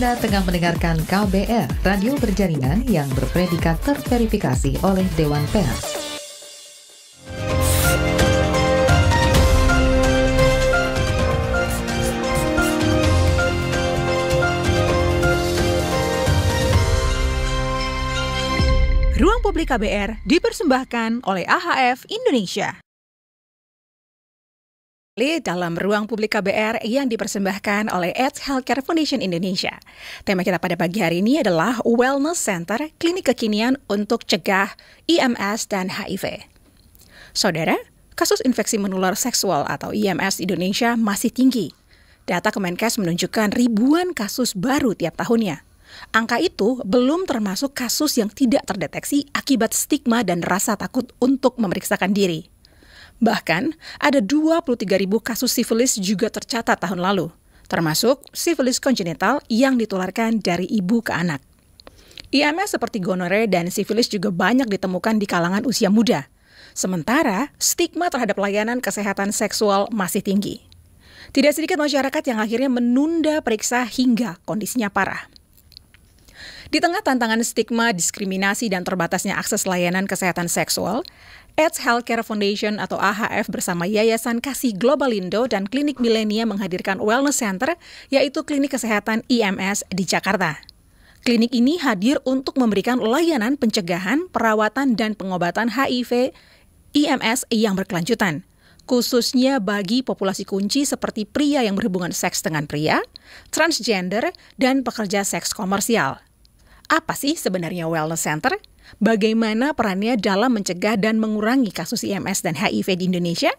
Anda tengah mendengarkan KBR, radio berjaringan yang berpredikat terverifikasi oleh Dewan Pers. Ruang Publik KBR dipersembahkan oleh AHF Indonesia. Dalam Ruang Publik KBR yang dipersembahkan oleh Edge Healthcare Foundation Indonesia. Tema kita pada pagi hari ini adalah Wellness Center, klinik kekinian untuk cegah IMS dan HIV. Saudara, kasus infeksi menular seksual atau IMS di Indonesia masih tinggi. Data Kemenkes menunjukkan ribuan kasus baru tiap tahunnya. Angka itu belum termasuk kasus yang tidak terdeteksi akibat stigma dan rasa takut untuk memeriksakan diri. Bahkan, ada 23.000 kasus sifilis juga tercatat tahun lalu, termasuk sifilis kongenital yang ditularkan dari ibu ke anak. IMS seperti gonore dan sifilis juga banyak ditemukan di kalangan usia muda. Sementara, stigma terhadap layanan kesehatan seksual masih tinggi. Tidak sedikit masyarakat yang akhirnya menunda periksa hingga kondisinya parah. Di tengah tantangan stigma, diskriminasi, dan terbatasnya akses layanan kesehatan seksual, Edge Healthcare Foundation atau AHF bersama Yayasan Kasih Globalindo dan Klinik Milenia menghadirkan Wellness Center, yaitu klinik kesehatan IMS di Jakarta. Klinik ini hadir untuk memberikan layanan pencegahan, perawatan, dan pengobatan HIV IMS yang berkelanjutan, khususnya bagi populasi kunci seperti pria yang berhubungan seks dengan pria, transgender, dan pekerja seks komersial. Apa sih sebenarnya Wellness Center? Bagaimana perannya dalam mencegah dan mengurangi kasus IMS dan HIV di Indonesia?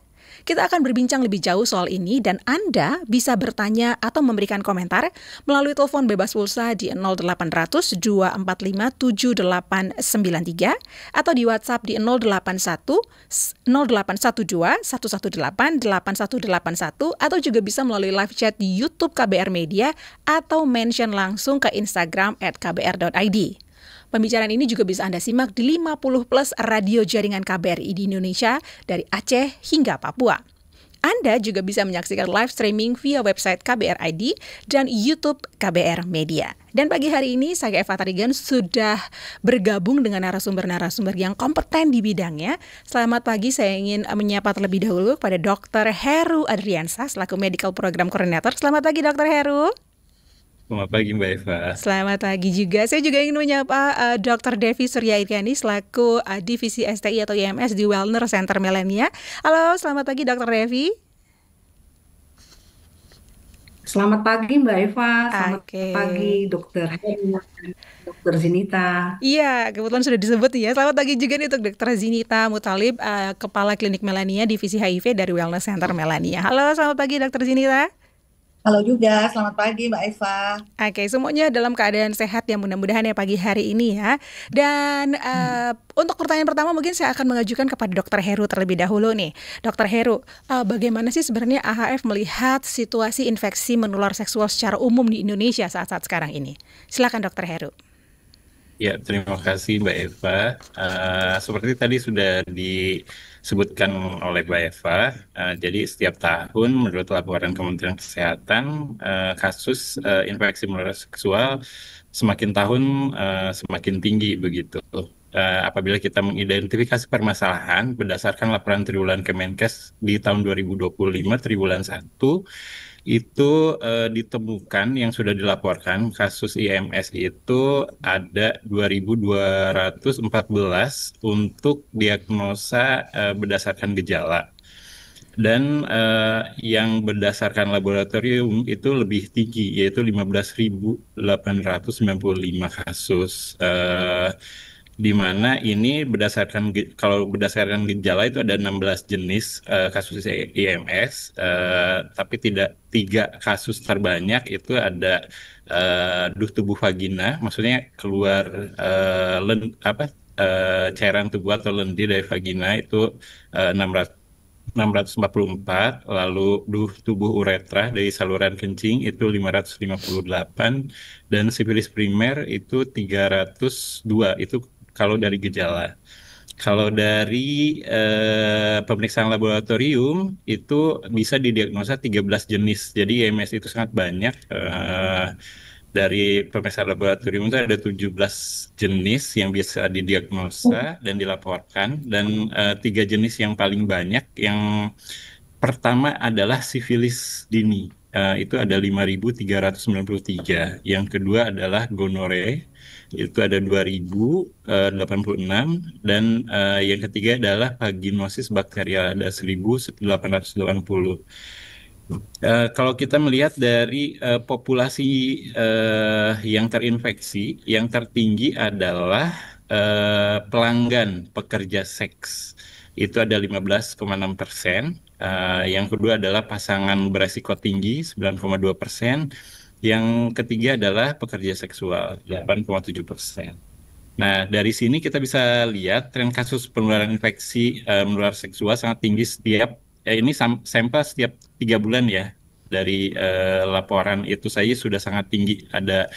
Kita akan berbincang lebih jauh soal ini dan Anda bisa bertanya atau memberikan komentar melalui telepon bebas pulsa di 0800 245 7893 atau di WhatsApp di 0812 118 8181 atau juga bisa melalui live chat di YouTube KBR Media atau mention langsung ke Instagram @kbr.id. Pembicaraan ini juga bisa Anda simak di 50 plus radio jaringan KBRI di Indonesia dari Aceh hingga Papua. Anda juga bisa menyaksikan live streaming via website KBR ID dan YouTube KBR Media. Dan pagi hari ini saya Eva Tarigan sudah bergabung dengan narasumber-narasumber yang kompeten di bidangnya. Selamat pagi, saya ingin menyapa terlebih dahulu pada Dr. Heru Adriansa selaku Medical Program Coordinator. Selamat pagi Dr. Heru. Selamat pagi Mbak Eva. Selamat pagi juga. Saya juga ingin menyapa Dr. Devi Suryaidiani selaku Divisi STI atau IMS di Wellness Center Milenia. Halo, selamat pagi Dr. Devi. Selamat pagi Mbak Eva, selamat pagi Dr. Heri, Dr. Zinita. Iya, kebetulan sudah disebut ya. Selamat pagi juga nih untuk Dr. Zinita Mutalib, Kepala Klinik Milenia Divisi HIV dari Wellness Center Milenia. Halo, selamat pagi Dr. Zinita. Halo juga, selamat pagi Mbak Eva. Oke, semuanya dalam keadaan sehat ya mudah-mudahan ya pagi hari ini ya. Dan untuk pertanyaan pertama mungkin saya akan mengajukan kepada Dr. Heru terlebih dahulu nih. Dr. Heru, bagaimana sih sebenarnya AHF melihat situasi infeksi menular seksual secara umum di Indonesia saat-saat sekarang ini? Silakan Dr. Heru. Ya, terima kasih Mbak Eva. Seperti tadi sudah disebutkan oleh Mbak Eva, jadi setiap tahun menurut laporan Kementerian Kesehatan, kasus infeksi menular seksual semakin tahun semakin tinggi begitu. Apabila kita mengidentifikasi permasalahan berdasarkan laporan triwulan Kemenkes di tahun 2025, triwulan 1, itu ditemukan yang sudah dilaporkan kasus IMS itu ada 2.214 untuk diagnosa berdasarkan gejala. Dan yang berdasarkan laboratorium itu lebih tinggi, yaitu 15.895 kasus. Di mana ini kalau berdasarkan gejala itu ada 16 jenis kasus IMS, tapi tidak 3 kasus terbanyak itu ada duh tubuh vagina, maksudnya keluar cairan tubuh atau lendir dari vagina itu 644, lalu duh tubuh uretra dari saluran kencing itu 558, dan sifilis primer itu 302, itu kalau dari gejala. Kalau dari pemeriksaan laboratorium itu bisa didiagnosa 13 jenis, jadi IMS itu sangat banyak. dari pemeriksaan laboratorium itu ada 17 jenis yang bisa didiagnosa dan dilaporkan, dan 3 jenis yang paling banyak. Yang pertama adalah sifilis dini, itu ada 5.393. Yang kedua adalah gonore, itu ada 2.086, dan yang ketiga adalah vaginosis bakterial, ada 1.880. Kalau kita melihat dari populasi yang terinfeksi, yang tertinggi adalah pelanggan pekerja seks, itu ada 15,6%. Yang kedua adalah pasangan beresiko tinggi, 9,2%. Yang ketiga adalah pekerja seksual, 8,7%. Nah, dari sini kita bisa lihat tren kasus penularan infeksi menular seksual sangat tinggi ini sampel setiap 3 bulan ya. Dari laporan itu saja sudah sangat tinggi, ada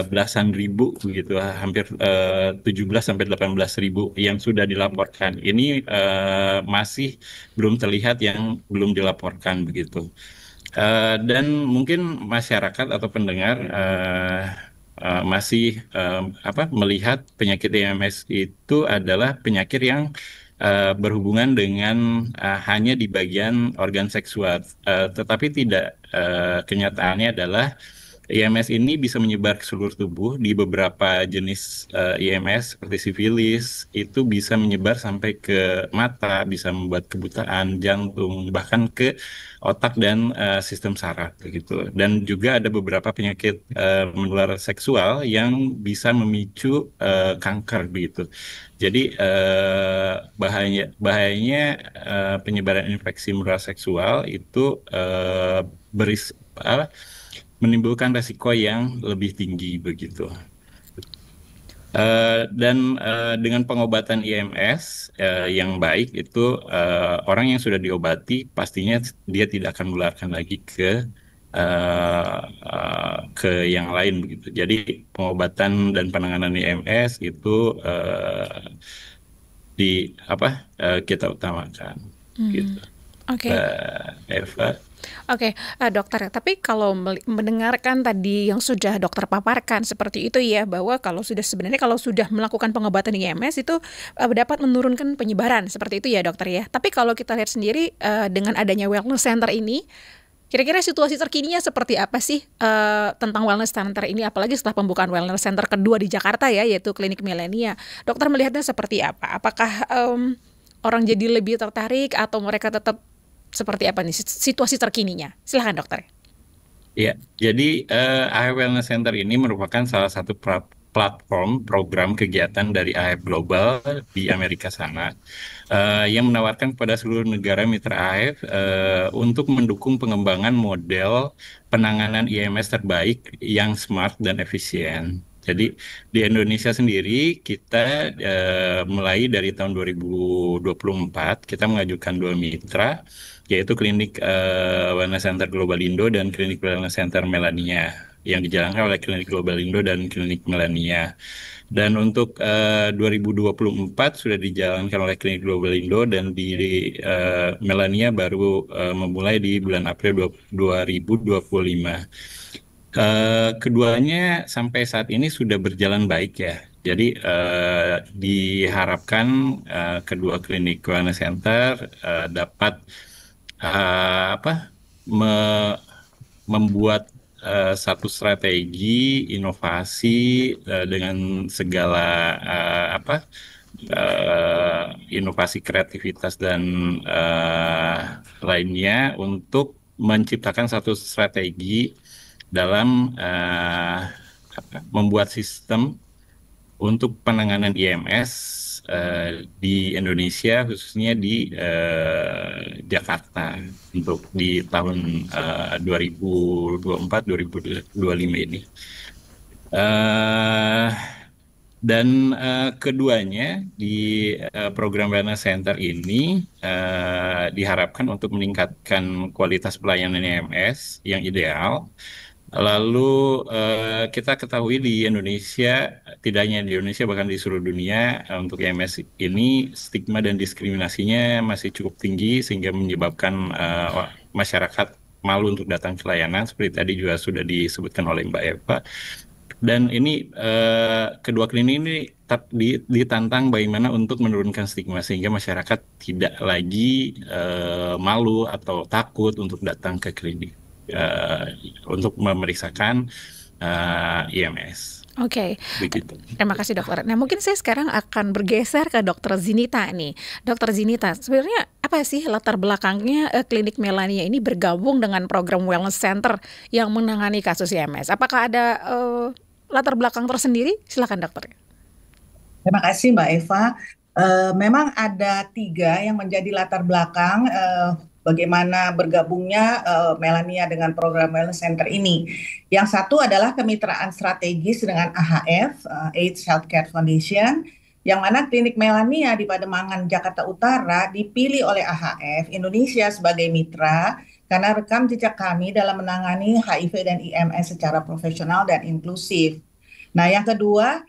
belasan ribu begitu, hampir 17 sampai 18 ribu yang sudah dilaporkan. Ini masih belum terlihat yang belum dilaporkan begitu. Dan mungkin masyarakat atau pendengar masih melihat penyakit IMS itu adalah penyakit yang berhubungan dengan hanya di bagian organ seksual, tetapi tidak. Kenyataannya adalah IMS ini bisa menyebar ke seluruh tubuh. Di beberapa jenis IMS seperti sifilis itu bisa menyebar sampai ke mata, bisa membuat kebutaan, jantung, bahkan ke otak dan sistem saraf begitu. Dan juga ada beberapa penyakit menular seksual yang bisa memicu kanker begitu. Jadi bahayanya penyebaran infeksi menular seksual itu menimbulkan resiko yang lebih tinggi begitu. Dan dengan pengobatan IMS yang baik itu, orang yang sudah diobati pastinya dia tidak akan menularkan lagi ke yang lain begitu. Jadi pengobatan dan penanganan IMS itu kita utamakan gitu. Oke. Eva. Oke, dokter, tapi kalau mendengarkan tadi yang sudah dokter paparkan seperti itu ya, bahwa sebenarnya kalau sudah melakukan pengobatan IMS itu dapat menurunkan penyebaran, seperti itu ya dokter ya. Tapi kalau kita lihat sendiri dengan adanya wellness center ini, kira-kira situasi terkininya seperti apa sih tentang wellness center ini, apalagi setelah pembukaan wellness center kedua di Jakarta ya, yaitu Klinik Milenia. Dokter melihatnya seperti apa? Apakah orang jadi lebih tertarik atau mereka tetap seperti apa nih situasi terkininya? Silakan dokter. Ya, jadi AHF Wellness Center ini merupakan salah satu platform program kegiatan dari AHF Global di Amerika sana, yang menawarkan kepada seluruh negara mitra AHF untuk mendukung pengembangan model penanganan IMS terbaik yang smart dan efisien. Jadi di Indonesia sendiri kita mulai dari tahun 2024 kita mengajukan 2 mitra, yaitu Klinik Wellness Center Global Indo dan Klinik Wellness Center Melania, yang dijalankan oleh Klinik Global Indo dan Klinik Melania. Dan untuk 2024 sudah dijalankan oleh Klinik Global Indo, dan di Melania baru memulai di bulan April 2025. Keduanya sampai saat ini sudah berjalan baik ya. Jadi diharapkan kedua klinik wellness center dapat membuat satu strategi inovasi dengan segala inovasi kreativitas dan lainnya untuk menciptakan satu strategi dalam membuat sistem untuk penanganan IMS di Indonesia, khususnya di Jakarta untuk di tahun 2024-2025 ini. Dan keduanya di program Wellness Center ini diharapkan untuk meningkatkan kualitas pelayanan IMS yang ideal. Lalu kita ketahui di Indonesia, tidak hanya di Indonesia bahkan di seluruh dunia, untuk IMS ini stigma dan diskriminasinya masih cukup tinggi sehingga menyebabkan masyarakat malu untuk datang ke layanan, seperti tadi juga sudah disebutkan oleh Mbak Eva. Dan ini kedua klinik ini ditantang bagaimana untuk menurunkan stigma sehingga masyarakat tidak lagi malu atau takut untuk datang ke klinik untuk memeriksakan IMS. Oke, Begitu. terima kasih dokter. Nah mungkin saya sekarang akan bergeser ke dokter Zinita nih. Dokter Zinita, sebenarnya apa sih latar belakangnya klinik Melania ini bergabung dengan program Wellness Center yang menangani kasus IMS? Apakah ada latar belakang tersendiri? Silakan dokter. Terima kasih Mbak Eva. Memang ada 3 yang menjadi latar belakang bagaimana bergabungnya Melania dengan program Wellness Center ini. Yang satu adalah kemitraan strategis dengan AHF, AIDS Healthcare Foundation, yang mana klinik Melania di Pademangan, Jakarta Utara dipilih oleh AHF Indonesia sebagai mitra karena rekam jejak kami dalam menangani HIV dan IMS secara profesional dan inklusif. Nah, yang kedua,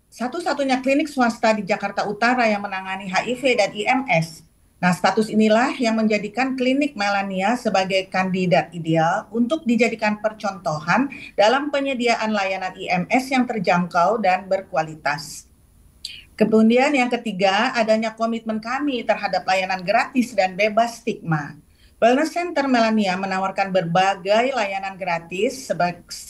satu-satunya klinik swasta di Jakarta Utara yang menangani HIV dan IMS. Nah, status inilah yang menjadikan klinik Melania sebagai kandidat ideal untuk dijadikan percontohan dalam penyediaan layanan IMS yang terjangkau dan berkualitas. Kemudian yang ketiga, adanya komitmen kami terhadap layanan gratis dan bebas stigma. Wellness Center Melania menawarkan berbagai layanan gratis,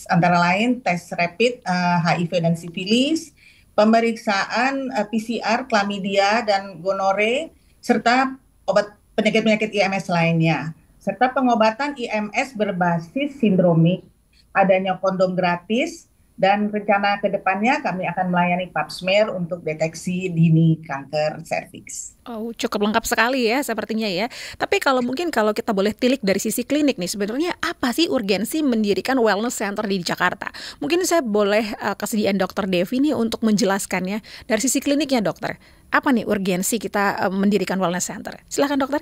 antara lain tes rapid HIV dan sifilis, pemeriksaan PCR, klamidia, dan gonore, serta obat penyakit-penyakit IMS lainnya, serta pengobatan IMS berbasis sindromik, adanya kondom gratis, dan rencana ke depannya kami akan melayani pap smear untuk deteksi dini kanker serviks. Oh, cukup lengkap sekali ya sepertinya ya. Tapi kalau kita boleh tilik dari sisi klinik nih, sebenarnya apa sih urgensi mendirikan wellness center di Jakarta? Mungkin saya boleh kesediaan Dokter Devi nih untuk menjelaskannya dari sisi kliniknya dokter. Apa nih urgensi kita mendirikan wellness center? Silakan dokter.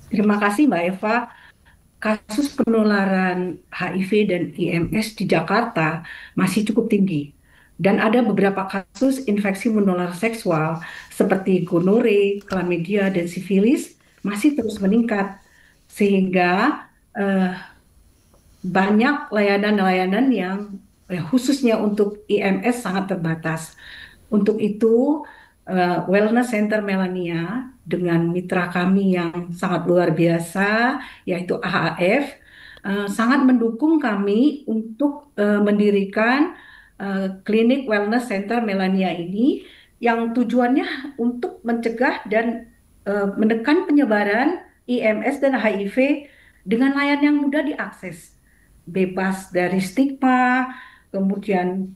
Terima kasih Mbak Eva. Kasus penularan HIV dan IMS di Jakarta masih cukup tinggi. Dan ada beberapa kasus infeksi menular seksual seperti gonore, klamidia, dan sifilis masih terus meningkat. Sehingga banyak layanan-layanan yang khususnya untuk IMS sangat terbatas. Untuk itu, Wellness Center Melania dengan mitra kami yang sangat luar biasa, yaitu AHF, sangat mendukung kami untuk mendirikan klinik Wellness Center Melania ini yang tujuannya untuk mencegah dan menekan penyebaran IMS dan HIV dengan layanan yang mudah diakses, bebas dari stigma, kemudian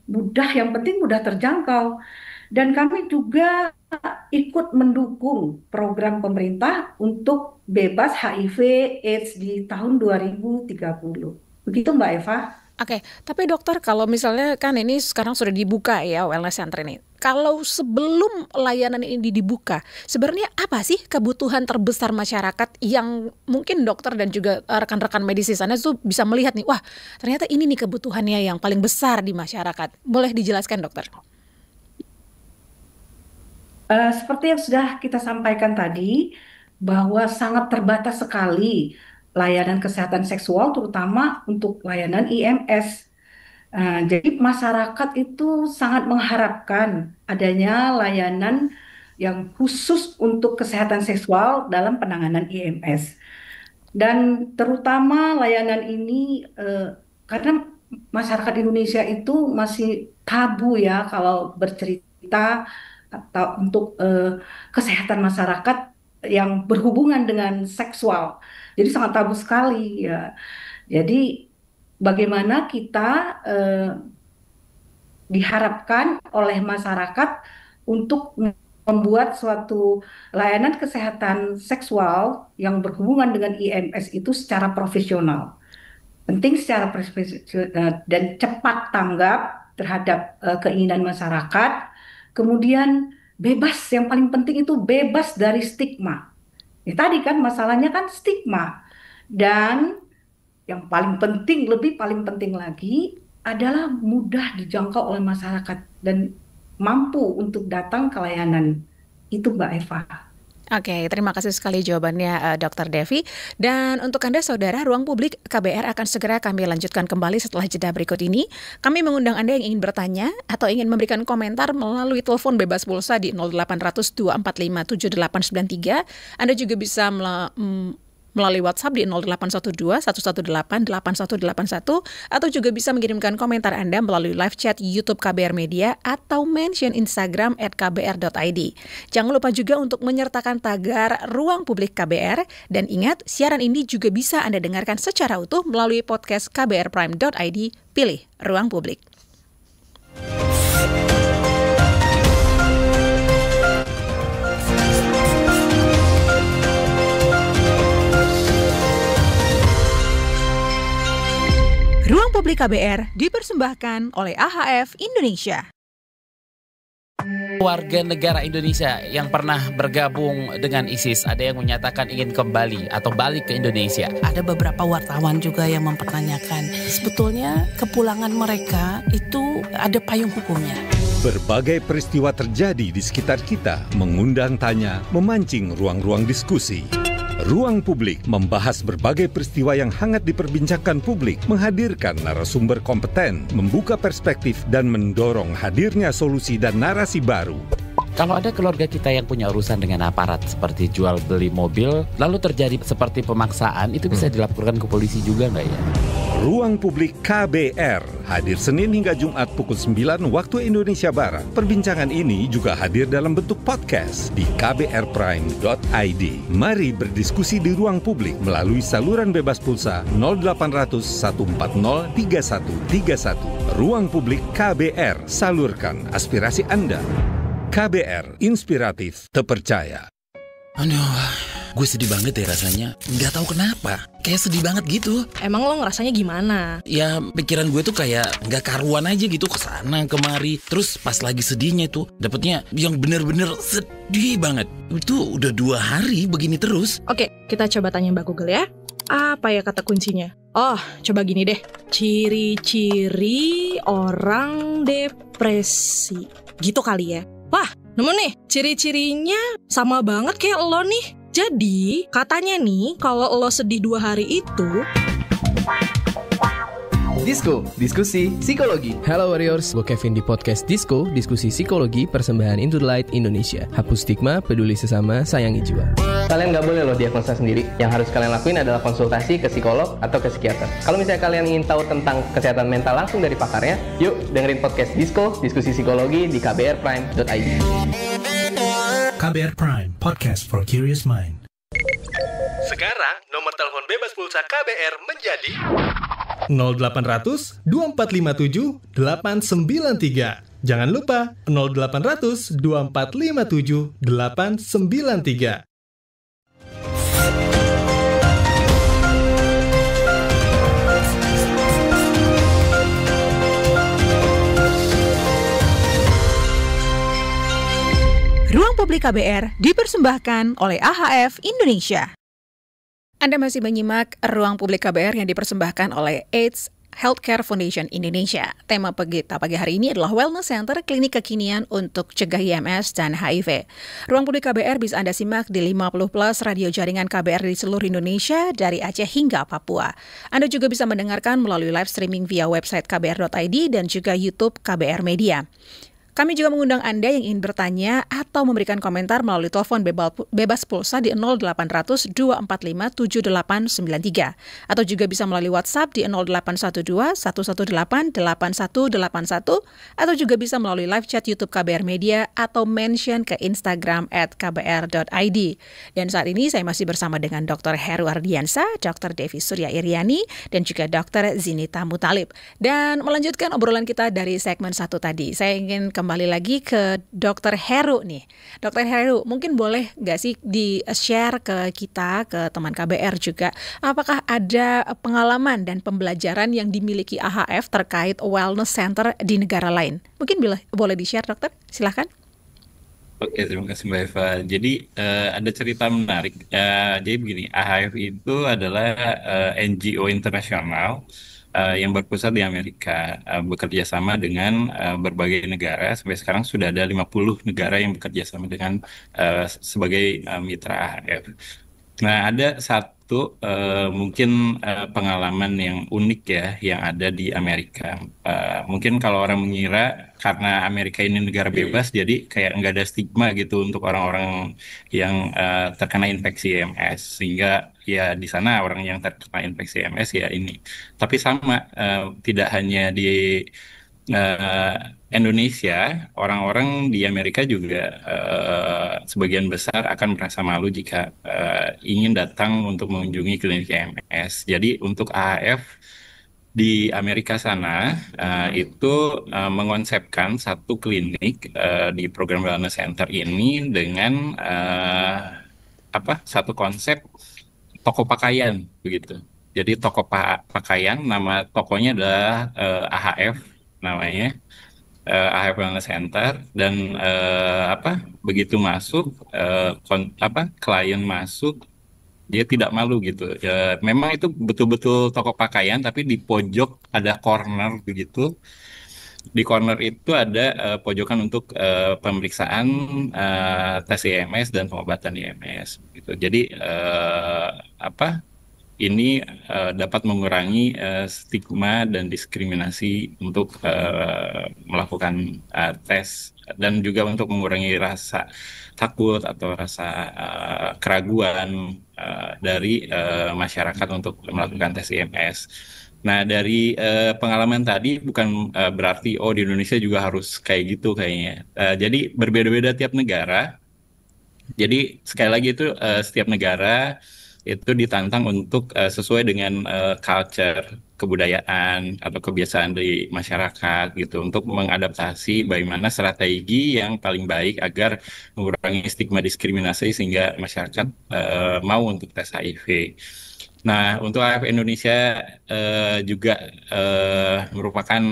yang penting mudah terjangkau. Dan kami juga ikut mendukung program pemerintah untuk bebas HIV AIDS di tahun 2030. Begitu Mbak Eva. Oke, tapi dokter kalau misalnya kan ini sekarang sudah dibuka ya wellness center ini. Kalau sebelum layanan ini dibuka, sebenarnya apa sih kebutuhan terbesar masyarakat yang mungkin dokter dan juga rekan-rekan medis di sana tuh bisa melihat nih, wah ternyata ini nih kebutuhannya yang paling besar di masyarakat. Boleh dijelaskan dokter? Seperti yang sudah kita sampaikan tadi, bahwa sangat terbatas sekali layanan kesehatan seksual, terutama untuk layanan IMS. Jadi masyarakat itu sangat mengharapkan adanya layanan yang khusus untuk kesehatan seksual dalam penanganan IMS. Dan terutama layanan ini karena masyarakat Indonesia itu masih tabu ya kalau bercerita atau untuk kesehatan masyarakat yang berhubungan dengan seksual. Jadi sangat tabu sekali ya. Jadi bagaimana kita diharapkan oleh masyarakat untuk membuat suatu layanan kesehatan seksual yang berhubungan dengan IMS itu secara profesional. Penting secara profesional dan cepat tanggap terhadap keinginan masyarakat. Kemudian bebas, yang paling penting itu bebas dari stigma. Tadi kan masalahnya kan stigma. Dan yang paling penting, paling penting lagi adalah mudah dijangkau oleh masyarakat dan mampu untuk datang ke layanan. Itu Mbak Eva. Oke, terima kasih sekali jawabannya Dr. Devi. Dan untuk Anda saudara, Ruang Publik KBR akan segera kami lanjutkan kembali setelah jeda berikut ini. Kami mengundang Anda yang ingin bertanya atau ingin memberikan komentar melalui telepon bebas pulsa di 0800 245 7893. Anda juga bisa melalui WhatsApp di 0812 118 8181 atau juga bisa mengirimkan komentar Anda melalui live chat YouTube KBR Media atau mention Instagram @kbr.id. Jangan lupa juga untuk menyertakan tagar Ruang Publik KBR dan ingat, siaran ini juga bisa Anda dengarkan secara utuh melalui podcast kbrprime.id. Pilih Ruang Publik. Ruang Publik KBR dipersembahkan oleh AHF Indonesia. Warga negara Indonesia yang pernah bergabung dengan ISIS, ada yang menyatakan ingin kembali atau balik ke Indonesia. Ada beberapa wartawan juga yang mempertanyakan, sebetulnya kepulangan mereka itu ada payung hukumnya. Berbagai peristiwa terjadi di sekitar kita, mengundang tanya, memancing ruang-ruang diskusi. Ruang Publik membahas berbagai peristiwa yang hangat diperbincangkan publik, menghadirkan narasumber kompeten, membuka perspektif, dan mendorong hadirnya solusi dan narasi baru. Kalau ada keluarga kita yang punya urusan dengan aparat seperti jual beli mobil, lalu terjadi seperti pemaksaan, itu bisa dilaporkan ke polisi juga nggak ya? Ruang Publik KBR hadir Senin hingga Jumat pukul 9 waktu Indonesia Barat. Perbincangan ini juga hadir dalam bentuk podcast di kbrprime.id. Mari berdiskusi di Ruang Publik melalui saluran bebas pulsa 0800 140 3131. Ruang Publik KBR, salurkan aspirasi Anda. KBR, inspiratif, terpercaya. Aduh, gue sedih banget ya rasanya. Nggak tahu kenapa, kayak sedih banget gitu. Emang lo ngerasanya gimana? Ya pikiran gue tuh kayak nggak karuan aja gitu, kesana kemari. Terus pas lagi sedihnya tuh dapetnya yang bener-bener sedih banget. Itu udah 2 hari begini terus. Oke, kita coba tanya Mbak Google ya. Apa ya kata kuncinya? Oh, coba gini deh. Ciri-ciri orang depresi. Gitu kali ya. Wah, nemu nih. Ciri-cirinya sama banget kayak lo nih. Jadi, katanya nih, kalau lo sedih 2 hari itu... Disko, diskusi psikologi. Halo Warriors, gue Kevin di podcast Disko, diskusi psikologi persembahan Into the Light Indonesia. Hapus stigma, peduli sesama, sayangi jiwa. Kalian gak boleh loh diagnosa sendiri. Yang harus kalian lakuin adalah konsultasi ke psikolog atau ke psikiater. Kalau misalnya kalian ingin tahu tentang kesehatan mental langsung dari pakarnya, yuk dengerin podcast Disko, diskusi psikologi di kbrprime.id. KBR Prime, podcast for curious mind. Sekarang, nomor telepon bebas pulsa KBR menjadi 0800 2457 893. Jangan lupa 0800 2457 893. Ruang Publik KBR dipersembahkan oleh AHF Indonesia. Anda masih menyimak Ruang Publik KBR yang dipersembahkan oleh AIDS Healthcare Foundation Indonesia. Tema kita pagi hari ini adalah Wellness Center, klinik kekinian untuk cegah IMS dan HIV. Ruang Publik KBR bisa Anda simak di 50 plus radio jaringan KBR di seluruh Indonesia, dari Aceh hingga Papua. Anda juga bisa mendengarkan melalui live streaming via website kbr.id dan juga YouTube KBR Media. Kami juga mengundang Anda yang ingin bertanya atau memberikan komentar melalui telepon bebas pulsa di 0800 245 7893 atau juga bisa melalui WhatsApp di 0812 118 8181 atau juga bisa melalui live chat YouTube KBR Media atau mention ke Instagram @kbr.id. Dan saat ini saya masih bersama dengan Dr. Heru Ardiansa, Dr. Devi Surya Iriani, dan juga Dr. Zinita Muthalib. Dan melanjutkan obrolan kita dari segmen 1 tadi, saya ingin kembali lagi ke Dr. Heru nih. Dr. Heru, mungkin boleh nggak sih di-share ke kita, ke teman KBR juga, apakah ada pengalaman dan pembelajaran yang dimiliki AHF terkait wellness center di negara lain? Mungkin boleh di-share, dokter? Silahkan. Oke, terima kasih Mbak Eva. Jadi ada cerita menarik. Jadi begini, AHF itu adalah NGO internasional yang berpusat di Amerika, bekerja sama dengan berbagai negara. Sampai sekarang sudah ada 50 negara yang bekerja sama dengan sebagai mitra AHF. Nah, ada satu mungkin pengalaman yang unik ya yang ada di Amerika. Mungkin kalau orang mengira karena Amerika ini negara bebas, jadi kayak nggak ada stigma gitu untuk orang-orang yang terkena infeksi IMS, sehingga ya di sana orang yang terkena infeksi IMS ya ini. Tapi sama, tidak hanya di eh, Indonesia, orang-orang di Amerika juga sebagian besar akan merasa malu jika ingin datang untuk mengunjungi klinik EMS. Jadi untuk AHF di Amerika sana itu mengonsepkan satu klinik di program Wellness Center ini dengan satu konsep toko pakaian begitu. Jadi toko pakaian, nama tokonya adalah AHF namanya. AHF Wellness Center, dan begitu masuk klien masuk dia tidak malu gitu ya, memang itu betul-betul toko pakaian tapi di pojok ada corner begitu, di corner itu ada pojokan untuk pemeriksaan tes IMS dan pengobatan IMS gitu. Jadi ini dapat mengurangi stigma dan diskriminasi untuk melakukan tes, dan juga untuk mengurangi rasa takut atau rasa keraguan dari masyarakat untuk melakukan tes IMS. Nah, dari pengalaman tadi bukan berarti di Indonesia juga harus kayak gitu kayaknya. Jadi berbeda-beda tiap negara. Jadi sekali lagi itu setiap negara itu ditantang untuk sesuai dengan culture, kebudayaan atau kebiasaan dari masyarakat gitu, untuk mengadaptasi bagaimana strategi yang paling baik agar mengurangi stigma diskriminasi sehingga masyarakat mau untuk tes HIV. Nah, untuk AHF Indonesia juga merupakan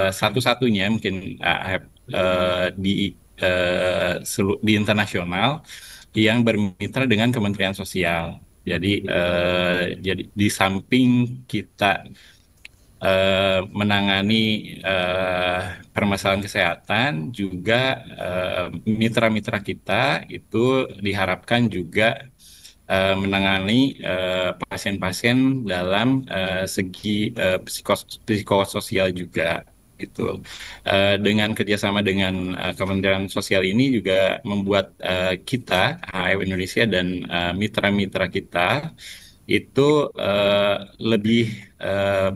satu-satunya mungkin AHF di internasional yang bermitra dengan Kementerian Sosial. Jadi di samping kita menangani permasalahan kesehatan, juga mitra-mitra kita itu diharapkan juga menangani pasien-pasien dalam segi psikososial juga. Itu dengan kerjasama dengan Kementerian Sosial ini juga membuat kita AHF Indonesia dan mitra-mitra kita itu lebih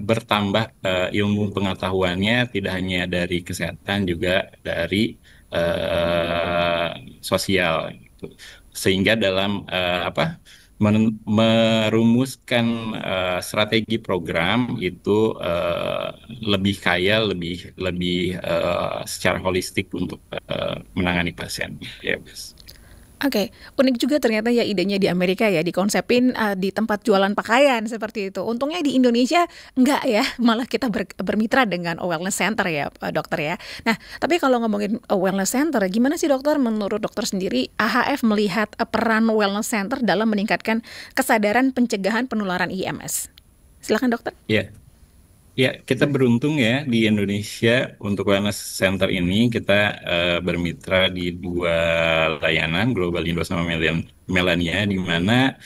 bertambah ilmu pengetahuannya, tidak hanya dari kesehatan juga dari sosial gitu. Sehingga dalam merumuskan strategi program itu lebih kaya, lebih secara holistik untuk menangani pasien. Ya, Mas. Oke, unik juga ternyata ya idenya di Amerika ya, dikonsepin di tempat jualan pakaian seperti itu. Untungnya di Indonesia enggak ya, malah kita bermitra dengan wellness center ya, dokter ya. Nah, tapi kalau ngomongin wellness center, gimana sih dokter, menurut dokter sendiri AHF melihat peran wellness center dalam meningkatkan kesadaran pencegahan penularan IMS? Silakan dokter. Ya. Ya, kita beruntung ya di Indonesia untuk wellness center ini kita bermitra di 2 layanan, Global Indo sama Melania, di mana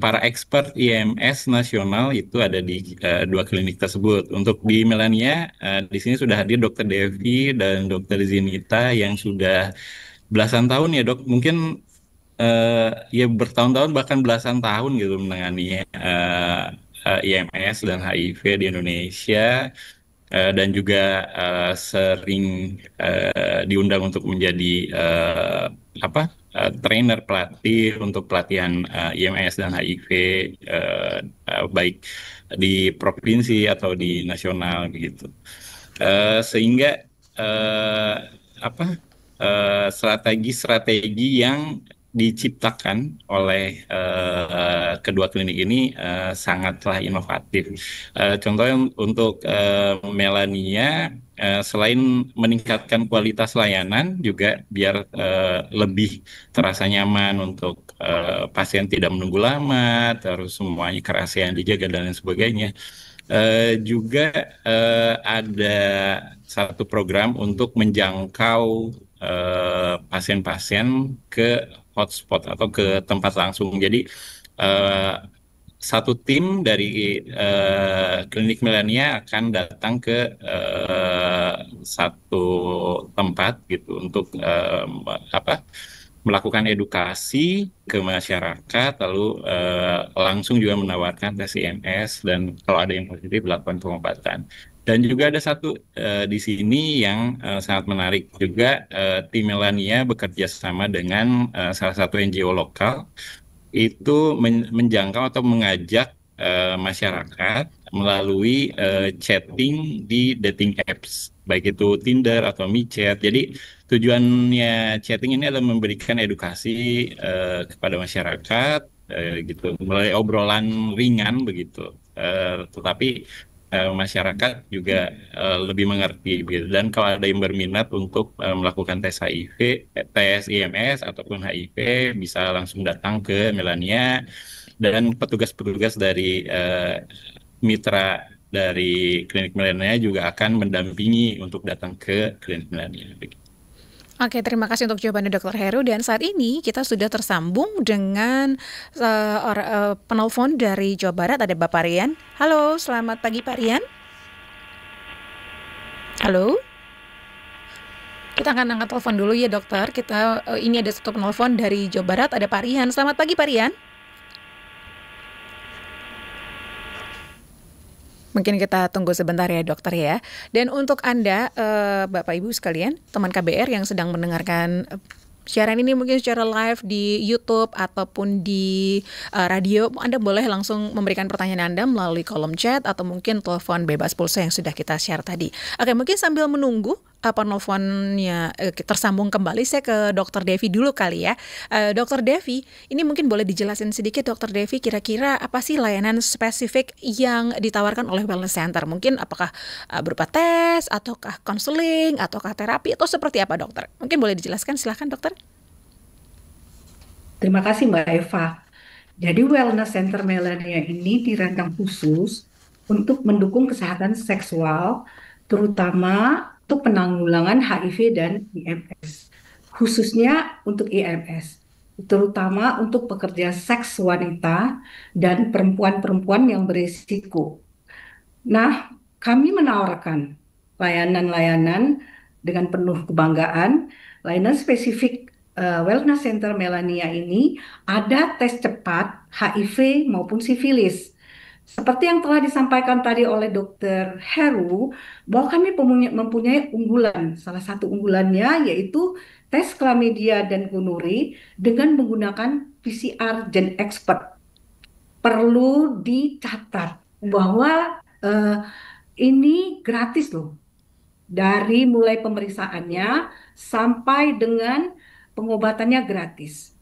para expert IMS nasional itu ada di 2 klinik tersebut. Untuk di Melania, di sini sudah hadir Dr. Devi dan Dr. Zinita yang sudah belasan tahun ya dok, mungkin ya bertahun-tahun bahkan belasan tahun gitu menangani IMS dan HIV di Indonesia, dan juga sering diundang untuk menjadi trainer pelatih untuk pelatihan IMS dan HIV baik di provinsi atau di nasional begitu. Sehingga strategi-strategi yang diciptakan oleh kedua klinik ini sangatlah inovatif. Contohnya untuk Melania, selain meningkatkan kualitas layanan, juga biar lebih terasa nyaman untuk pasien tidak menunggu lama, terus semuanya kerahasiaan dijaga dan lain sebagainya. Juga ada satu program untuk menjangkau pasien-pasien ke hotspot atau ke tempat langsung. Jadi satu tim dari klinik Melania akan datang ke satu tempat gitu untuk melakukan edukasi ke masyarakat, lalu langsung juga menawarkan tes IMS, dan kalau ada yang positif melakukan pengobatan. Dan juga ada satu di sini yang sangat menarik juga, tim Melania bekerja sama dengan salah satu NGO lokal, itu menjangkau atau mengajak masyarakat melalui chatting di dating apps, baik itu Tinder atau MiChat. Jadi tujuannya chatting ini adalah memberikan edukasi kepada masyarakat gitu, melalui obrolan ringan begitu. Tetapi masyarakat juga lebih mengerti gitu. Dan kalau ada yang berminat untuk melakukan tes HIV, tes IMS ataupun HIV, bisa langsung datang ke Melania, dan petugas-petugas dari mitra dari klinik Melania juga akan mendampingi untuk datang ke klinik Melania. Oke, terima kasih untuk jawabannya Dr. Heru. Dan saat ini kita sudah tersambung dengan penelpon dari Jawa Barat, ada Bapak Rian. Halo, selamat pagi Pak Rian. Halo. Kita akan angkat telepon dulu ya dokter. Ini ada satu penelpon dari Jawa Barat, ada Pak Rian. Selamat pagi Pak Rian. Mungkin kita tunggu sebentar ya dokter ya. Dan untuk Anda Bapak Ibu sekalian, teman KBR yang sedang mendengarkan siaran ini mungkin secara live di YouTube ataupun di radio, Anda boleh langsung memberikan pertanyaan Anda melalui kolom chat atau mungkin telepon bebas pulsa yang sudah kita share tadi. Oke, mungkin sambil menunggu penelponnya tersambung kembali, saya ke Dr. Devi dulu kali ya. Dr. Devi, ini mungkin boleh dijelasin sedikit Dr. Devi, kira-kira apa sih layanan spesifik yang ditawarkan oleh Wellness Center? Mungkin apakah berupa tes, ataukah konseling, ataukah terapi, atau seperti apa dokter? Mungkin boleh dijelaskan, silakan dokter. Terima kasih Mbak Eva. Jadi Wellness Center Melania ini dirancang khusus untuk mendukung kesehatan seksual, terutama untuk penanggulangan HIV dan IMS, khususnya untuk IMS, terutama untuk pekerja seks wanita dan perempuan-perempuan yang berisiko. Nah, kami menawarkan layanan-layanan dengan penuh kebanggaan. Layanan spesifik Wellness Center Melania ini ada tes cepat HIV maupun sifilis. Seperti yang telah disampaikan tadi oleh Dr. Heru, bahwa kami mempunyai unggulan. Salah satu unggulannya yaitu tes chlamydia dan gonorrhea dengan menggunakan PCR Gen Expert. Perlu dicatat bahwa ini gratis loh. Dari mulai pemeriksaannya sampai dengan pengobatannya gratis.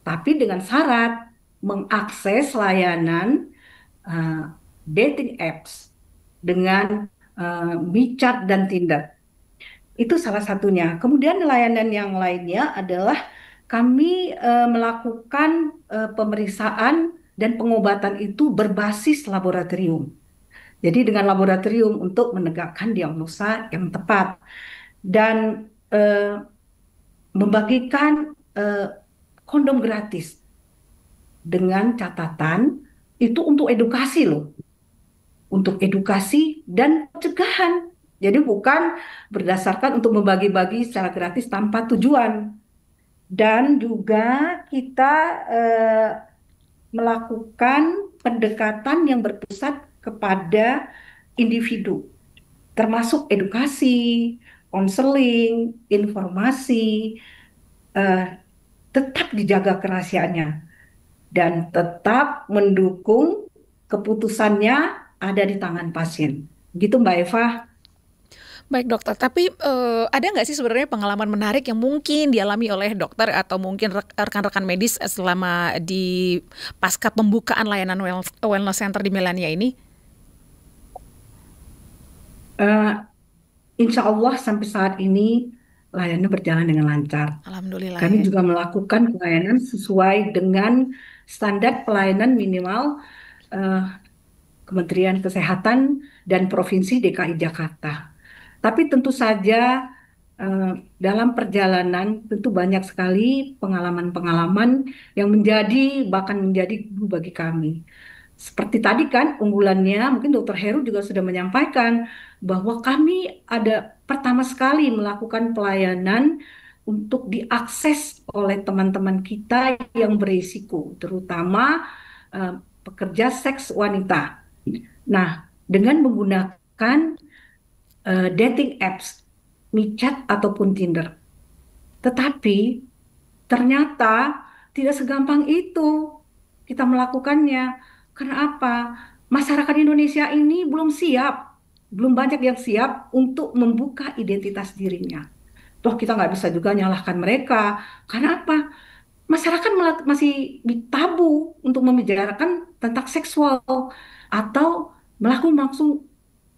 Tapi dengan syarat mengakses layanan dating apps dengan MiChat dan Tinder. Itu salah satunya. Kemudian layanan yang lainnya adalah kami melakukan pemeriksaan dan pengobatan itu berbasis laboratorium. Jadi dengan laboratorium untuk menegakkan diagnosa yang tepat dan membagikan kondom gratis dengan catatan itu untuk edukasi loh, untuk edukasi dan pencegahan. Jadi bukan berdasarkan untuk membagi-bagi secara gratis tanpa tujuan. Dan juga kita melakukan pendekatan yang berpusat kepada individu, termasuk edukasi, konseling, informasi, tetap dijaga kerahasiaannya. Dan tetap mendukung keputusannya ada di tangan pasien. Gitu Mbak Eva. Baik dokter, tapi ada nggak sih sebenarnya pengalaman menarik yang mungkin dialami oleh dokter atau mungkin rekan-rekan medis selama di pasca pembukaan layanan Wellness Center di Melania ini? Insya Allah sampai saat ini layanan berjalan dengan lancar. Alhamdulillah. Kami juga melakukan pelayanan sesuai dengan standar pelayanan minimal Kementerian Kesehatan dan Provinsi DKI Jakarta. Tapi tentu saja dalam perjalanan tentu banyak sekali pengalaman-pengalaman yang bahkan menjadi guru bagi kami. Seperti tadi kan unggulannya, mungkin Dr. Heru juga sudah menyampaikan bahwa kami ada pertama sekali melakukan pelayanan untuk diakses oleh teman-teman kita yang berisiko, terutama pekerja seks wanita. Nah, dengan menggunakan dating apps, WeChat ataupun Tinder. Tetapi ternyata tidak segampang itu kita melakukannya. Karena apa? Masyarakat Indonesia ini belum siap, belum banyak yang siap untuk membuka identitas dirinya. Toh kita nggak bisa juga nyalahkan mereka. Karena apa? Masyarakat masih tabu untuk membicarakan tentang seksual atau langsung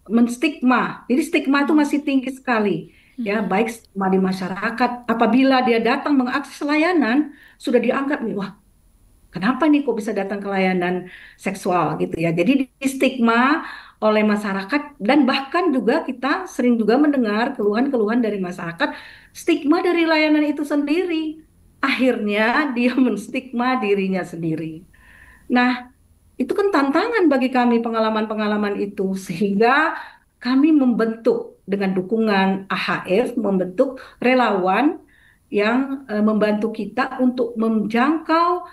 menstigma. Jadi stigma itu masih tinggi sekali. Ya, baik stigma di masyarakat. Apabila dia datang mengakses layanan, sudah dianggap nih, wah, kenapa nih kok bisa datang ke layanan seksual gitu ya. Jadi di stigma oleh masyarakat, dan bahkan juga kita sering juga mendengar keluhan-keluhan dari masyarakat, stigma dari layanan itu sendiri. Akhirnya dia menstigma dirinya sendiri. Nah, itu kan tantangan bagi kami pengalaman-pengalaman itu, sehingga kami membentuk dengan dukungan AHF, membentuk relawan yang membantu kita untuk menjangkau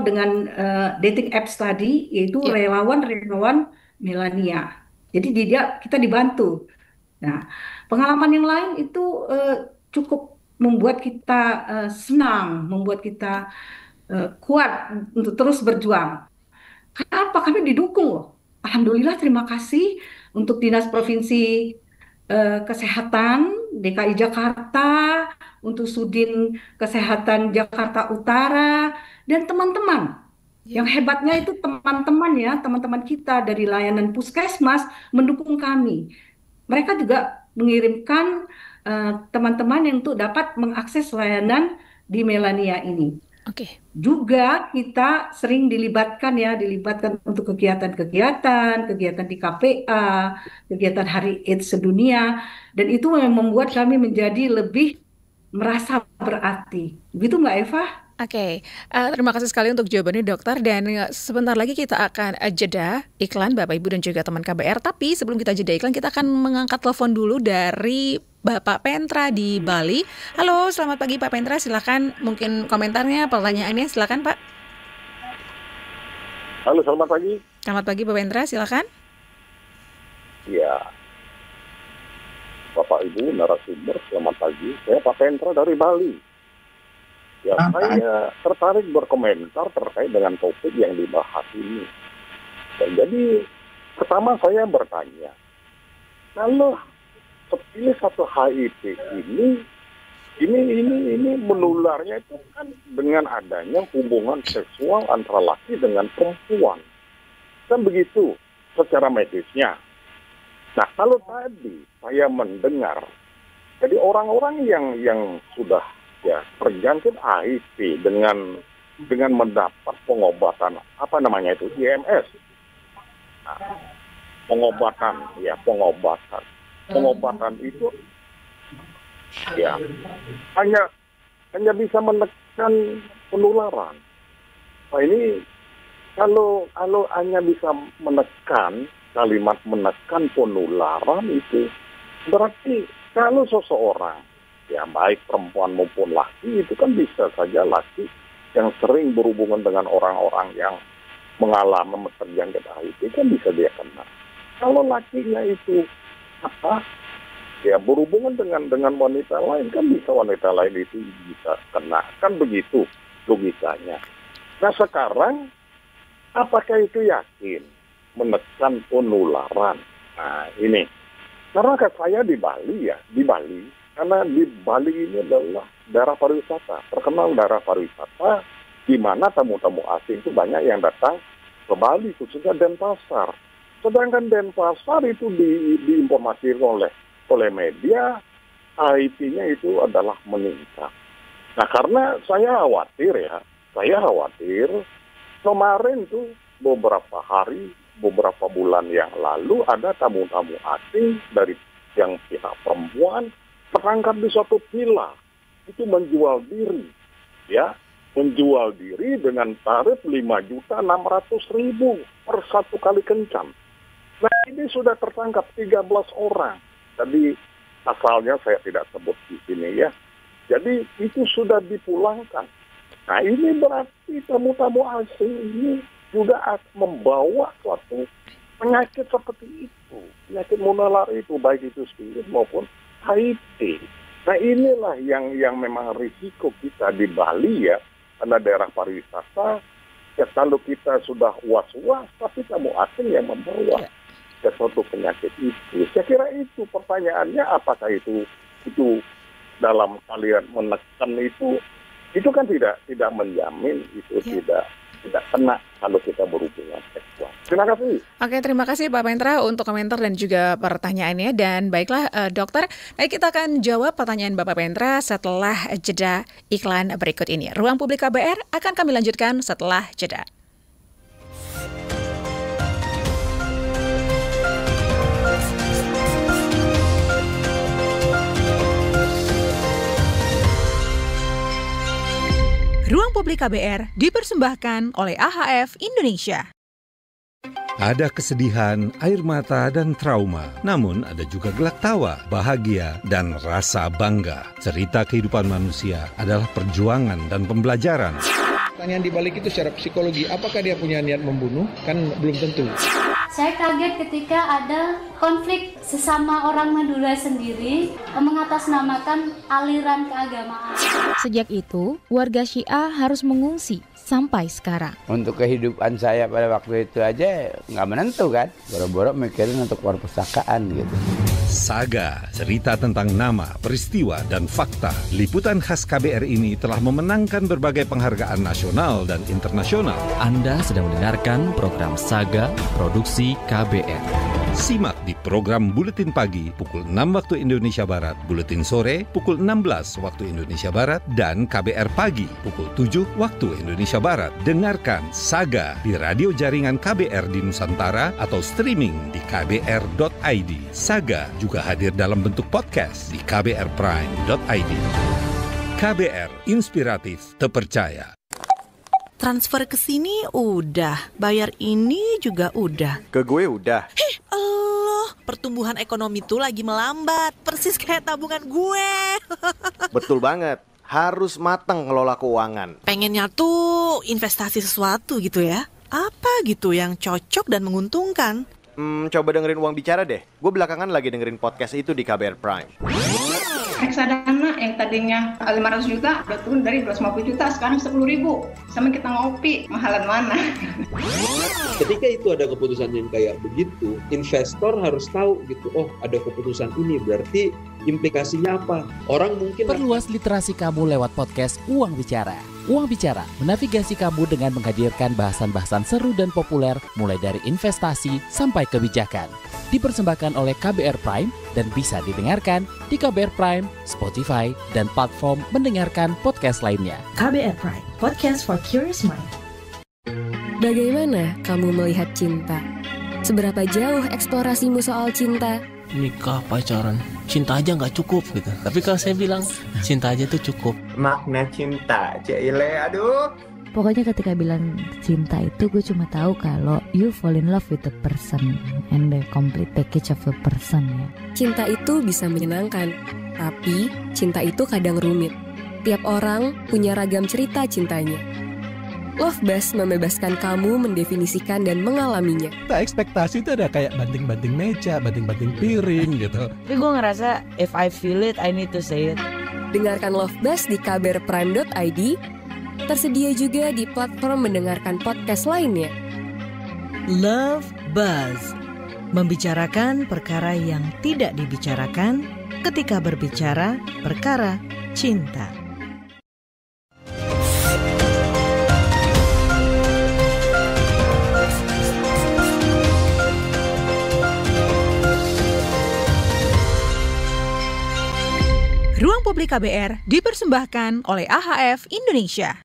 dengan dating apps tadi, yaitu relawan-relawan Melania. Jadi kita dibantu. Nah, pengalaman yang lain itu cukup membuat kita senang, membuat kita kuat untuk terus berjuang. Kenapa? Kami didukung loh. Alhamdulillah, terima kasih untuk Dinas Provinsi Kesehatan DKI Jakarta, untuk Sudin Kesehatan Jakarta Utara, dan teman-teman. Yang hebatnya itu teman-teman kita dari layanan puskesmas mendukung kami. Mereka juga mengirimkan teman-teman yang untuk dapat mengakses layanan di Melania ini. Juga kita sering dilibatkan untuk kegiatan di KPA, kegiatan Hari AIDS Sedunia, dan itu membuat kami menjadi lebih merasa berarti. Begitu Mbak Eva? Terima kasih sekali untuk jawabannya dokter, dan sebentar lagi kita akan jeda iklan Bapak Ibu dan juga teman KBR. Tapi sebelum kita jeda iklan, kita akan mengangkat telepon dulu dari Bapak Pentra di Bali. Halo, selamat pagi Pak Pentra, silakan mungkin komentarnya, pertanyaannya, silakan Pak. Halo, selamat pagi. Selamat pagi Pak Pentra, silakan. Ya, Bapak Ibu narasumber, selamat pagi. Saya Pak Pentra dari Bali. Ya, saya tertarik berkomentar terkait dengan topik yang dibahas ini. Dan jadi, pertama saya bertanya, kalau seperti satu HIV ini menularnya itu kan dengan adanya hubungan seksual antara laki dengan perempuan. Kan begitu secara medisnya. Nah, kalau tadi saya mendengar, jadi orang-orang yang sudah terjangkit HIV dengan mendapat pengobatan IMS. Nah, pengobatan itu hanya bisa menekan penularan. Nah, ini kalau hanya bisa menekan, kalimat menekan penularan itu berarti kalau seseorang, ya baik perempuan maupun laki, itu kan bisa saja laki yang sering berhubungan dengan orang-orang yang mengalami terjangkit HIV kan bisa dia kena. Kalau lakinya itu berhubungan dengan wanita lain, kan bisa wanita lain itu bisa kena. Kan begitu logikanya. Nah sekarang apakah itu yakin menekan penularan? Nah ini, karena saya di Bali, karena di Bali ini adalah daerah pariwisata, terkenal daerah pariwisata, di mana tamu-tamu asing itu banyak yang datang ke Bali, khususnya Denpasar. Sedangkan Denpasar itu diinformasikan oleh media, HIV-nya itu adalah meningkat. Nah karena saya khawatir kemarin tuh beberapa hari, beberapa bulan yang lalu ada tamu-tamu asing dari yang pihak perempuan tertangkap di suatu villa. Itu menjual diri, ya. Menjual diri dengan tarif 5.600.000 per satu kali kencan. Nah, ini sudah tertangkap 13 orang. Jadi asalnya saya tidak sebut di sini ya. Jadi itu sudah dipulangkan. Nah, ini berarti tamu-tamu asing ini juga akan membawa suatu penyakit seperti itu. Penyakit menular itu, baik itu SPID maupun HIV. Nah, inilah yang memang risiko kita di Bali ya. Karena daerah pariwisata, ya kalau kita sudah was-was, tapi tamu asing yang membawa suatu penyakit itu. Saya kira itu pertanyaannya, apakah itu dalam kalian menekan itu kan tidak menjamin itu tidak kena kalau kita berhubungan seksual. Terima kasih. Oke, terima kasih Pak Pendra untuk komentar dan juga pertanyaannya. Dan baiklah dokter, kita akan jawab pertanyaan Bapak Pendra setelah jeda iklan berikut ini. Ruang Publik KBR akan kami lanjutkan setelah jeda. Ruang Publik KBR dipersembahkan oleh AHF Indonesia. Ada kesedihan, air mata, dan trauma. Namun ada juga gelak tawa, bahagia, dan rasa bangga. Cerita kehidupan manusia adalah perjuangan dan pembelajaran. Pertanyaan dibalik itu secara psikologi, apakah dia punya niat membunuh? Kan belum tentu. Saya kaget ketika ada konflik sesama orang Madura sendiri mengatasnamakan aliran keagamaan. Sejak itu, warga Syiah harus mengungsi sampai sekarang. Untuk kehidupan saya pada waktu itu aja nggak menentu kan. Boro-boro mikirin untuk perpustakaan gitu. Saga, cerita tentang nama, peristiwa, dan fakta. Liputan khas KBR ini telah memenangkan berbagai penghargaan nasional dan internasional. Anda sedang mendengarkan program Saga Produksi KBR. Simak di program Buletin Pagi pukul 6 waktu Indonesia Barat, Buletin Sore pukul 16 waktu Indonesia Barat, dan KBR Pagi pukul 7 waktu Indonesia Barat. Dengarkan Saga di radio jaringan KBR di Nusantara atau streaming di kbr.id. Saga juga hadir dalam bentuk podcast di kbrprime.id. KBR, inspiratif, terpercaya. Transfer ke sini udah, bayar ini juga udah. Ke gue udah. Allah, pertumbuhan ekonomi tuh lagi melambat, persis kayak tabungan gue. Betul banget, harus matang ngelola keuangan. Pengennya tuh investasi sesuatu gitu ya. Apa gitu yang cocok dan menguntungkan? Coba dengerin Uang Bicara deh. Gue belakangan lagi dengerin podcast itu di KBR Prime. Reksadana yang tadinya 500 juta udah turun dari 250 juta sekarang 10.000. Sama kita ngopi, mahalan mana? Ketika itu ada keputusan yang kayak begitu, investor harus tahu gitu, oh ada keputusan ini berarti implikasinya apa? Orang mungkin perluas literasi kamu lewat podcast Uang Bicara. Uang Bicara menavigasi kamu dengan menghadirkan bahasan-bahasan seru dan populer mulai dari investasi sampai kebijakan. Dipersembahkan oleh KBR Prime dan bisa didengarkan di KBR Prime, Spotify, dan platform mendengarkan podcast lainnya. KBR Prime, podcast for curious mind. Bagaimana kamu melihat cinta? Seberapa jauh eksplorasimu soal cinta? Nikah, pacaran, cinta aja nggak cukup gitu. Tapi kalau saya bilang cinta aja tuh cukup. Makna cinta, Cile, aduh. Pokoknya ketika bilang cinta itu gue cuma tahu kalau you fall in love with the person and the complete package of the person ya. Cinta itu bisa menyenangkan, tapi cinta itu kadang rumit. Tiap orang punya ragam cerita cintanya. Love Buzz membebaskan kamu mendefinisikan dan mengalaminya. Ekspektasi itu ada kayak banting-banting meja, banting-banting piring gitu. Tapi gue ngerasa if I feel it, I need to say it. Dengarkan Love Buzz di kbrprime.id. Tersedia juga di platform mendengarkan podcast lainnya. Love Buzz, membicarakan perkara yang tidak dibicarakan ketika berbicara perkara cinta. Ruang Publik KBR dipersembahkan oleh AHF Indonesia.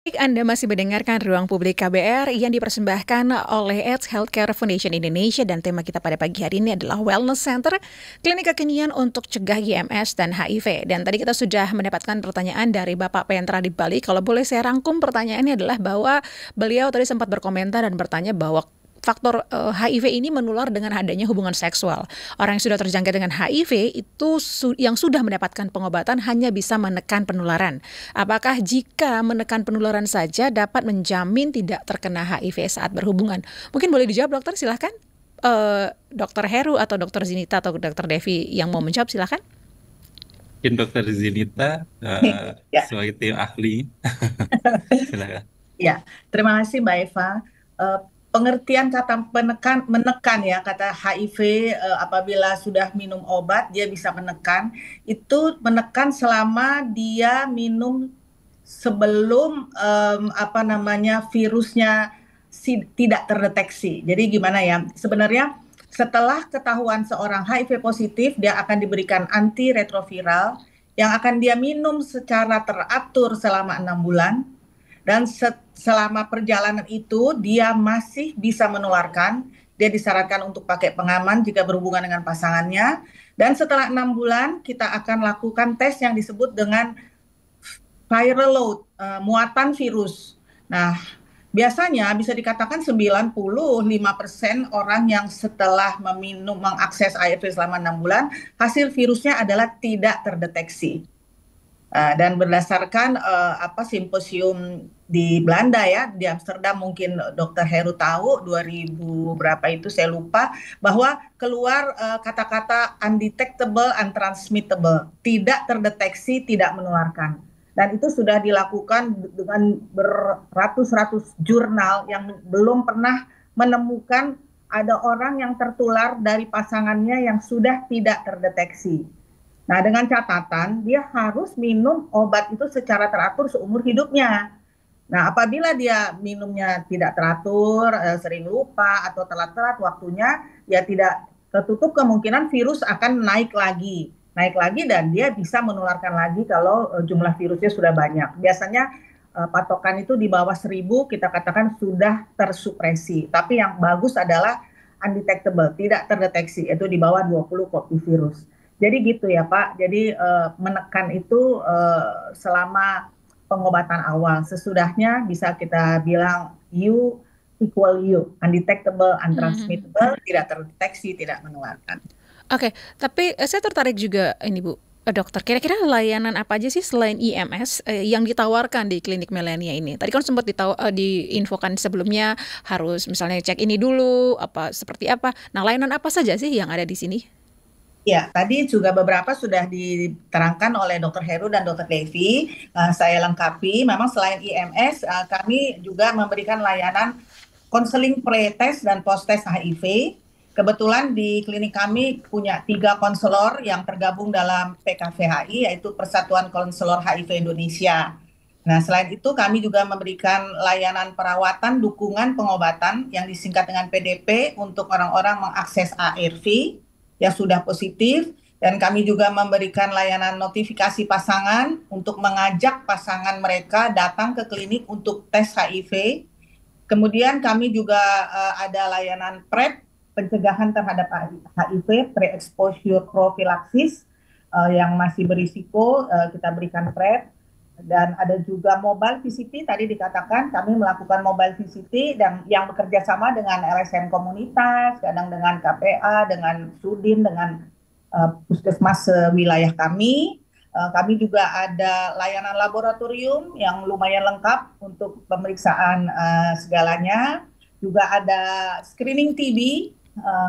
Anda masih mendengarkan Ruang Publik KBR yang dipersembahkan oleh AIDS Healthcare Foundation Indonesia, dan tema kita pada pagi hari ini adalah Wellness Center, klinik kekinian untuk cegah IMS dan HIV. Dan tadi kita sudah mendapatkan pertanyaan dari Bapak Pentra di Bali. Kalau boleh saya rangkum pertanyaannya adalah bahwa beliau tadi sempat berkomentar dan bertanya bahwa faktor HIV ini menular dengan adanya hubungan seksual. Orang yang sudah terjangkit dengan HIV itu yang sudah mendapatkan pengobatan hanya bisa menekan penularan. Apakah jika menekan penularan saja dapat menjamin tidak terkena HIV saat berhubungan? Mungkin boleh dijawab, dokter, silahkan. Dokter Heru atau dokter Zinita atau dokter Devi yang mau menjawab, silahkan. Mungkin dokter Zinita sebagai tim ahli. Silahkan. Ya, terima kasih Mbak Eva. Pengertian kata menekan ya, kata HIV apabila sudah minum obat dia bisa menekan, itu menekan selama dia minum sebelum virusnya tidak terdeteksi. Jadi gimana ya, sebenarnya setelah ketahuan seorang HIV positif, dia akan diberikan antiretroviral yang akan dia minum secara teratur selama 6 bulan. Dan selama perjalanan itu dia masih bisa menularkan. Dia disarankan untuk pakai pengaman jika berhubungan dengan pasangannya. Dan setelah 6 bulan kita akan lakukan tes yang disebut dengan viral load, muatan virus. Nah, biasanya bisa dikatakan 95% orang yang setelah mengakses ARV selama 6 bulan, hasil virusnya adalah tidak terdeteksi. Dan berdasarkan simposium di Belanda ya, di Amsterdam, mungkin Dr. Heru tahu 2000 berapa itu saya lupa, bahwa keluar kata-kata undetectable, untransmittable, tidak terdeteksi, tidak menularkan. Dan itu sudah dilakukan dengan beratus-ratus jurnal yang belum pernah menemukan ada orang yang tertular dari pasangannya yang sudah tidak terdeteksi. Nah, dengan catatan dia harus minum obat itu secara teratur seumur hidupnya. Nah, apabila dia minumnya tidak teratur, sering lupa atau telat-telat waktunya, ya tidak tertutup kemungkinan virus akan naik lagi dan dia bisa menularkan lagi kalau jumlah virusnya sudah banyak. Biasanya patokan itu di bawah 1000 kita katakan sudah tersupresi. Tapi yang bagus adalah undetectable, tidak terdeteksi, itu di bawah 20 kopi virus. Jadi gitu ya Pak, jadi menekan itu selama pengobatan awal. Sesudahnya bisa kita bilang you equal you, undetectable, untransmittable, tidak terdeteksi, tidak menularkan. Oke, tapi saya tertarik juga ini Bu, dokter, kira-kira layanan apa aja sih selain IMS yang ditawarkan di klinik Melania ini? Tadi kan sempat diinfokan sebelumnya harus misalnya cek ini dulu, seperti apa. Nah, layanan apa saja sih yang ada di sini? Ya, tadi juga beberapa sudah diterangkan oleh Dr. Heru dan Dr. Devi. Saya lengkapi, memang selain IMS, kami juga memberikan layanan konseling pre-tes dan post-tes HIV. Kebetulan di klinik kami punya 3 konselor yang tergabung dalam PKVHI, yaitu Persatuan Konselor HIV Indonesia. Nah, selain itu kami juga memberikan layanan perawatan, dukungan, pengobatan yang disingkat dengan PDP untuk orang-orang mengakses ARV yang sudah positif, dan kami juga memberikan layanan notifikasi pasangan untuk mengajak pasangan mereka datang ke klinik untuk tes HIV. Kemudian kami juga ada layanan PrEP, pencegahan terhadap HIV, pre-exposure prophylaxis, yang masih berisiko kita berikan PrEP. Dan ada juga mobile VCT, tadi dikatakan kami melakukan mobile VCT dan yang bekerja sama dengan LSM komunitas, kadang dengan KPA, dengan Sudin, dengan puskesmas wilayah kami. Kami juga ada layanan laboratorium yang lumayan lengkap untuk pemeriksaan segalanya. Juga ada screening TB,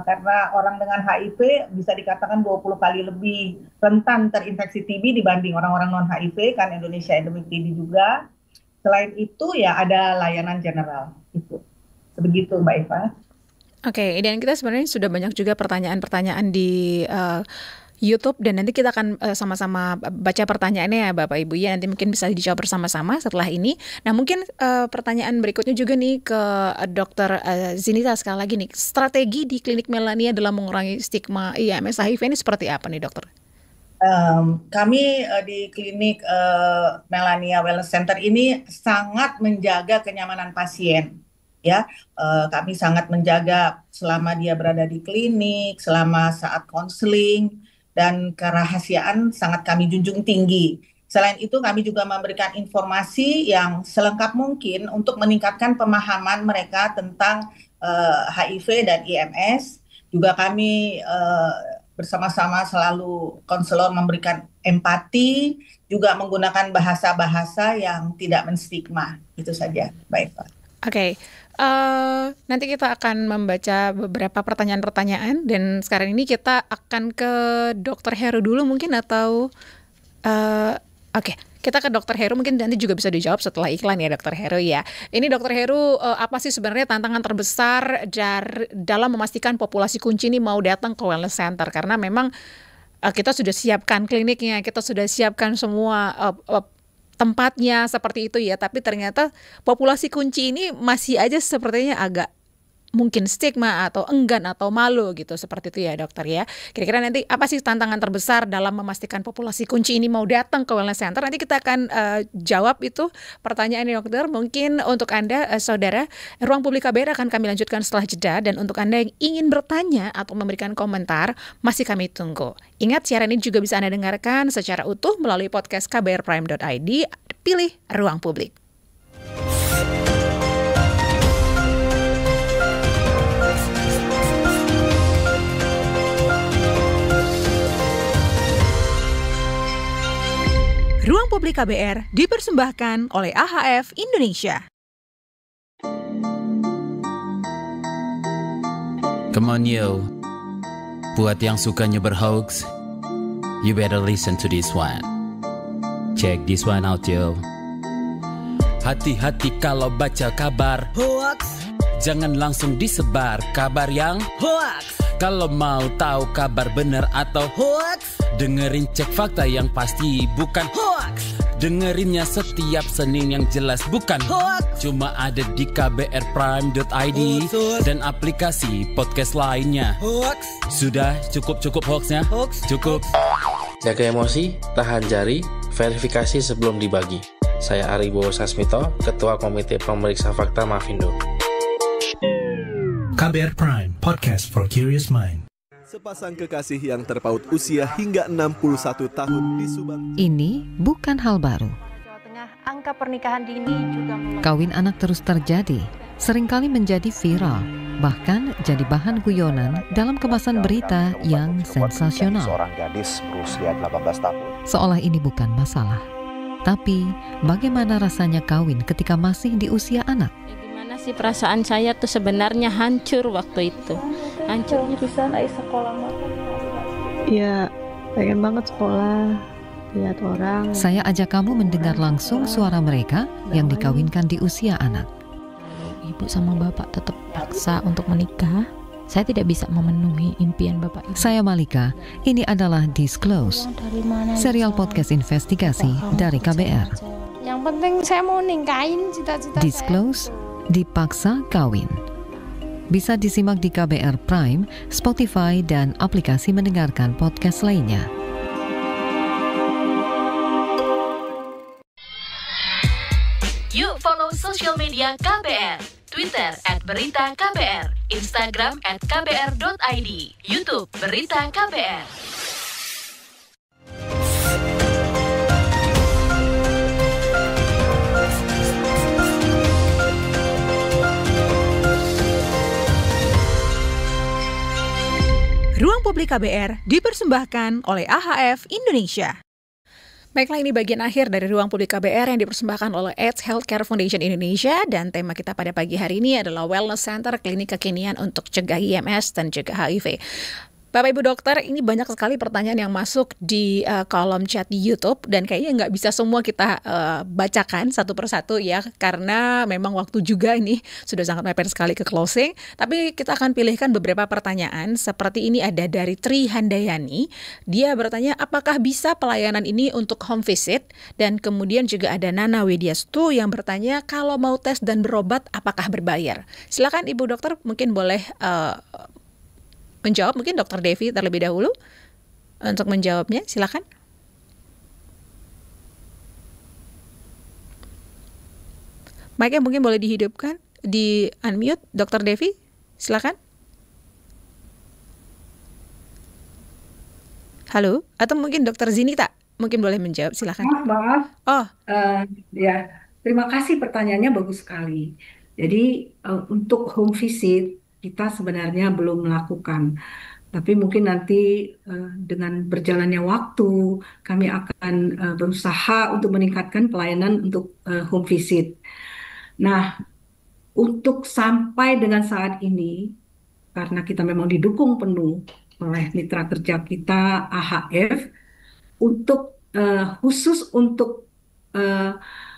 karena orang dengan HIV bisa dikatakan 20 kali lebih rentan terinfeksi TB dibanding orang-orang non-HIV, kan Indonesia endemik TB juga. Selain itu ya ada layanan general, itu. Sebegitu Mbak Eva. Oke, dan kita sebenarnya sudah banyak juga pertanyaan-pertanyaan di YouTube, dan nanti kita akan sama-sama baca pertanyaannya ya Bapak Ibu ya, nanti mungkin bisa dijawab bersama-sama setelah ini. Nah, mungkin pertanyaan berikutnya juga nih ke Dr. Zinita sekali lagi nih, strategi di klinik Melania dalam mengurangi stigma IMS HIV ini seperti apa nih dokter? Kami di klinik Melania Wellness Center ini sangat menjaga kenyamanan pasien. Ya, kami sangat menjaga selama dia berada di klinik, selama saat konseling, dan kerahasiaan sangat kami junjung tinggi. Selain itu, kami juga memberikan informasi yang selengkap mungkin untuk meningkatkan pemahaman mereka tentang HIV dan IMS. Juga kami bersama-sama selalu konselor memberikan empati, juga menggunakan bahasa-bahasa yang tidak menstigma. Itu saja, Mbak Eva. Oke. Nanti kita akan membaca beberapa pertanyaan-pertanyaan, dan sekarang ini kita akan ke Dr. Heru dulu mungkin, atau oke, kita ke Dr. Heru, mungkin nanti juga bisa dijawab setelah iklan ya Dr. Heru ya. Ini Dr. Heru, apa sih sebenarnya tantangan terbesar dalam memastikan populasi kunci ini mau datang ke wellness center? Karena memang kita sudah siapkan kliniknya, kita sudah siapkan semua tempatnya seperti itu ya, tapi ternyata populasi kunci ini masih aja sepertinya agak mungkin stigma atau enggan atau malu gitu, seperti itu ya dokter ya. Kira-kira nanti apa sih tantangan terbesar dalam memastikan populasi kunci ini mau datang ke wellness center? Nanti kita akan jawab itu pertanyaan ini dokter. Mungkin untuk Anda saudara, Ruang Publik KBR akan kami lanjutkan setelah jeda, dan untuk Anda yang ingin bertanya atau memberikan komentar masih kami tunggu. Ingat, siaran ini juga bisa Anda dengarkan secara utuh melalui podcast kbrprime.id. Pilih Ruang Publik. Ruang Publik KBR dipersembahkan oleh AHF Indonesia. Come on yo, buat yang suka nyebar hoax, you better listen to this one. Check this one out yo. Hati-hati kalau baca kabar hoax, jangan langsung disebar kabar yang hoax. Kalau mau tahu kabar benar atau hoax, dengerin cek fakta yang pasti bukan hoax. Dengerinnya setiap Senin yang jelas bukan hoax. Cuma ada di kbrprime.id dan aplikasi podcast lainnya. Hoax. Sudah cukup hoaxnya? Hoax. Cukup. Jaga emosi, tahan jari, verifikasi sebelum dibagi. Saya Aribo Sasmito, Ketua Komite Pemeriksa Fakta Mafindo. KBR Prime, podcast for curious mind. Sepasang kekasih yang terpaut usia hingga 61 tahun di Subang. Ini bukan hal baru. Jawa Tengah, angka pernikahan dini juga kawin anak terus terjadi, seringkali menjadi viral, bahkan jadi bahan guyonan dalam kemasan berita yang sensasional. Seorang gadis berusia 18 tahun. Seolah ini bukan masalah. Tapi, bagaimana rasanya kawin ketika masih di usia anak? Gimana sih perasaan saya tuh sebenarnya hancur waktu itu. Hancur. Bisa naik sekolah makan. Iya, pengen banget sekolah. Lihat orang. Saya ajak kamu mendengar langsung suara mereka yang dikawinkan di usia anak. Ibu sama bapak tetap paksa untuk menikah. Saya tidak bisa memenuhi impian bapak ibu. Saya Malika, ini adalah Disclose, serial podcast investigasi dari KBR. Yang penting saya mau ningkain cita-cita Disclose, dipaksa kawin. Bisa disimak di KBR Prime, Spotify, dan aplikasi mendengarkan podcast lainnya. Yuk follow sosial media KBR, Twitter @beritaKBR, Instagram @kbr.id, YouTube Berita KBR. Ruang Publik KBR dipersembahkan oleh AHF Indonesia. Baiklah, ini bagian akhir dari Ruang Publik KBR yang dipersembahkan oleh AIDS Healthcare Foundation Indonesia, dan tema kita pada pagi hari ini adalah Wellness Center, klinik kekinian untuk cegah IMS dan juga HIV. Bapak Ibu Dokter, ini banyak sekali pertanyaan yang masuk di kolom chat di YouTube, dan kayaknya nggak bisa semua kita bacakan satu persatu ya, karena memang waktu juga ini sudah sangat mepet sekali ke closing. Tapi kita akan pilihkan beberapa pertanyaan. Seperti ini ada dari Tri Handayani. Dia bertanya, apakah bisa pelayanan ini untuk home visit? Dan kemudian juga ada Nana Widyastu yang bertanya, kalau mau tes dan berobat apakah berbayar? Silakan Ibu Dokter, mungkin boleh menjawab, mungkin Dr. Devi terlebih dahulu. untuk menjawabnya, silakan. Mic-nya mungkin boleh dihidupkan, di unmute, Dr. Devi, silakan. Halo, atau mungkin Dr. Zinita mungkin boleh menjawab, silakan. Maaf. Oh, Ya, terima kasih, pertanyaannya bagus sekali. Jadi untuk home visit kita sebenarnya belum melakukan, tapi mungkin nanti dengan berjalannya waktu kami akan berusaha untuk meningkatkan pelayanan untuk home visit. Nah, untuk sampai dengan saat ini, karena kita memang didukung penuh oleh mitra kerja kita AHF, untuk khusus untuk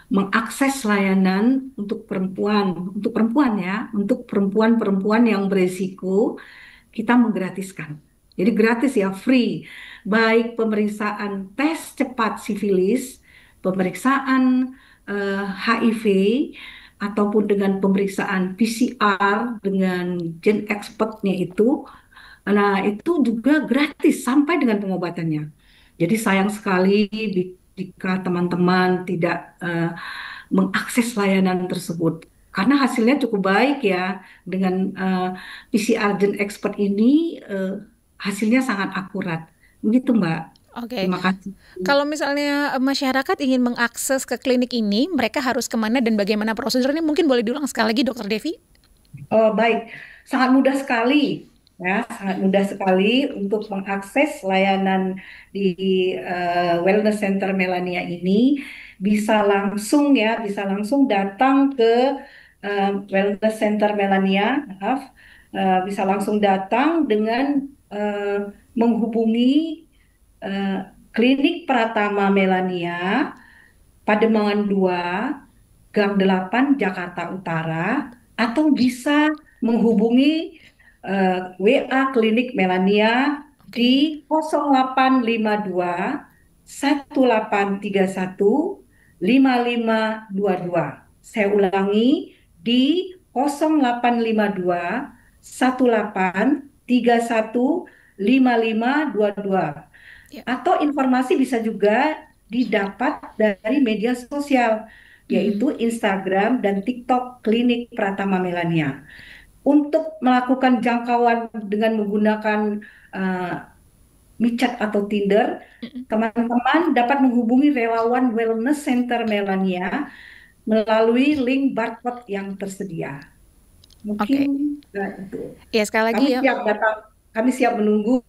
mengakses layanan untuk perempuan ya, untuk perempuan yang beresiko, kita menggratiskan. Jadi gratis ya, free. Baik pemeriksaan tes cepat sifilis, pemeriksaan HIV, ataupun dengan pemeriksaan PCR dengan gen expertnya itu. Nah, itu juga gratis sampai dengan pengobatannya. Jadi sayang sekali jika teman-teman tidak mengakses layanan tersebut. Karena hasilnya cukup baik ya, dengan PCR Gen Expert ini hasilnya sangat akurat. Begitu Mbak. Oke. Terima kasih. Kalau misalnya masyarakat ingin mengakses ke klinik ini, mereka harus kemana dan bagaimana prosedurnya? Mungkin boleh diulang sekali lagi, Dr. Devi? Baik, sangat mudah sekali. Ya, sangat mudah sekali untuk mengakses layanan di Wellness Center Melania ini. Bisa langsung datang ke Wellness Center Melania, bisa langsung datang dengan menghubungi Klinik Pratama Melania, Pademangan 2, Gang 8, Jakarta Utara, atau bisa menghubungi WA Klinik Melania di 0852 1831 5522. Saya ulangi, di 0852 1831 5522. Atau informasi bisa juga didapat dari media sosial, yaitu Instagram dan TikTok Klinik Pratama Melania. Untuk melakukan jangkauan dengan menggunakan MiChat atau Tinder, teman-teman dapat menghubungi relawan Wellness Center Melania melalui link barcode yang tersedia. Mungkin itu. Ya, sekali lagi Kami siap menunggu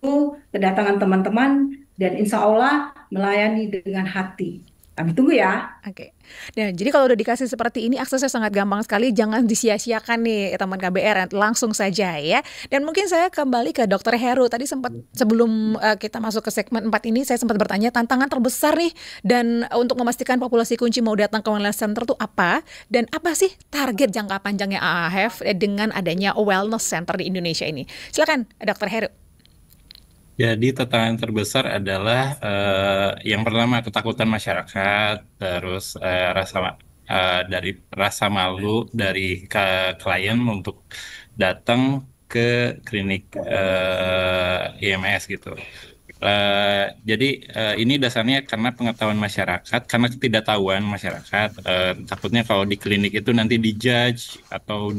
kedatangan teman-teman dan insya Allah melayani dengan hati. Kami tunggu ya. Oke. Nah, jadi kalau udah dikasih seperti ini, aksesnya sangat gampang sekali. Jangan disia-siakan nih teman KBR, langsung saja ya. Dan mungkin saya kembali ke Dr. Heru. Tadi sempat sebelum kita masuk ke segmen 4 ini, saya sempat bertanya tantangan terbesar nih dan untuk memastikan populasi kunci mau datang ke Wellness Center itu apa? Dan apa sih target jangka panjangnya AHF dengan adanya Wellness Center di Indonesia ini? Silakan Dr. Heru. Jadi tantangan terbesar adalah yang pertama ketakutan masyarakat, terus dari rasa malu dari klien untuk datang ke klinik IMS gitu. Jadi ini dasarnya karena pengetahuan masyarakat, karena ketidaktahuan masyarakat. Takutnya kalau di klinik itu nanti dijudge atau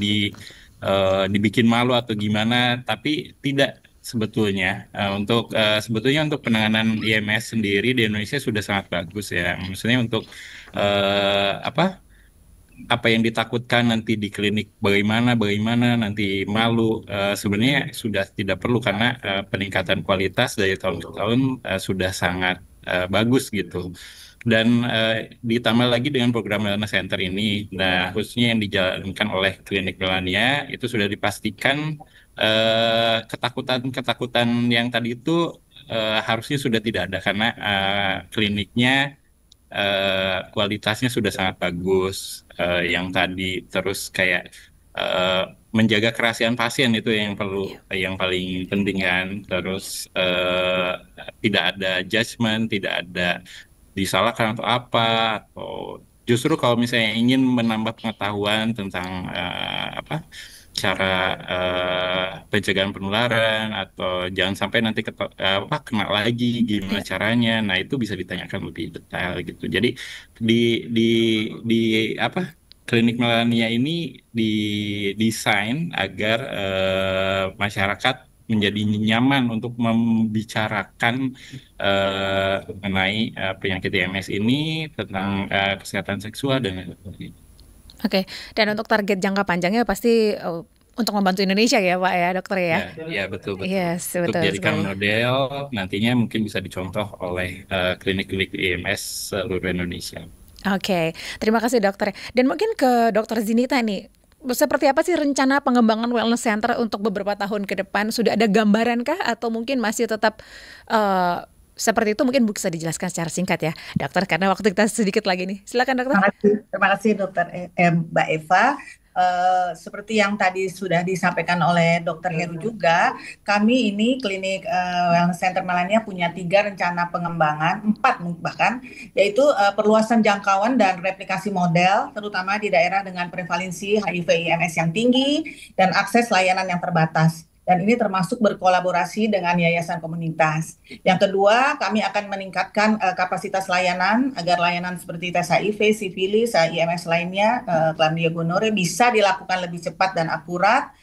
dibikin malu atau gimana, tapi tidak. Sebetulnya untuk penanganan IMS sendiri di Indonesia sudah sangat bagus ya. Maksudnya untuk apa yang ditakutkan nanti di klinik bagaimana nanti malu, sebenarnya sudah tidak perlu karena peningkatan kualitas dari tahun ke tahun sudah sangat bagus gitu. Dan ditambah lagi dengan program Wellness Center ini, nah khususnya yang dijalankan oleh Klinik Melania itu sudah dipastikan ketakutan yang tadi itu harusnya sudah tidak ada karena kliniknya kualitasnya sudah sangat bagus. Yang tadi terus kayak menjaga kerahasiaan pasien itu yang paling penting kan. Terus tidak ada judgement, tidak ada disalahkan atau apa, atau justru kalau misalnya ingin menambah pengetahuan tentang cara pencegahan penularan atau jangan sampai nanti kena lagi gimana caranya. Nah, itu bisa ditanyakan lebih detail gitu. Jadi di klinik Melania ini didesain agar masyarakat menjadi nyaman untuk membicarakan mengenai penyakit IMS ini, tentang kesehatan seksual dan lain-lain. Oke, dan untuk target jangka panjangnya pasti untuk membantu Indonesia ya Pak ya dokter ya? Ya betul. Yes, untuk betul jadikan sekali. model nantinya mungkin bisa dicontoh oleh klinik-klinik IMS seluruh Indonesia. Oke, terima kasih dokter. Dan mungkin ke dokter Zinita nih, seperti apa sih rencana pengembangan wellness center untuk beberapa tahun ke depan? Sudah ada gambaran kah atau mungkin masih tetap seperti itu? Mungkin bisa dijelaskan secara singkat ya dokter, karena waktu kita sedikit lagi nih. Silakan dokter. Terima kasih dokter Mbak Eva. Seperti yang tadi sudah disampaikan oleh Dr. Heru juga, kami ini klinik Wellness Center Melania punya 3 rencana pengembangan, 4 bahkan, yaitu perluasan jangkauan dan replikasi model, terutama di daerah dengan prevalensi HIV/IMS yang tinggi dan akses layanan yang terbatas. Dan ini termasuk berkolaborasi dengan yayasan komunitas. Yang kedua, kami akan meningkatkan kapasitas layanan agar layanan seperti tes HIV, sifilis, IMS lainnya, chlamydia gonore bisa dilakukan lebih cepat dan akurat.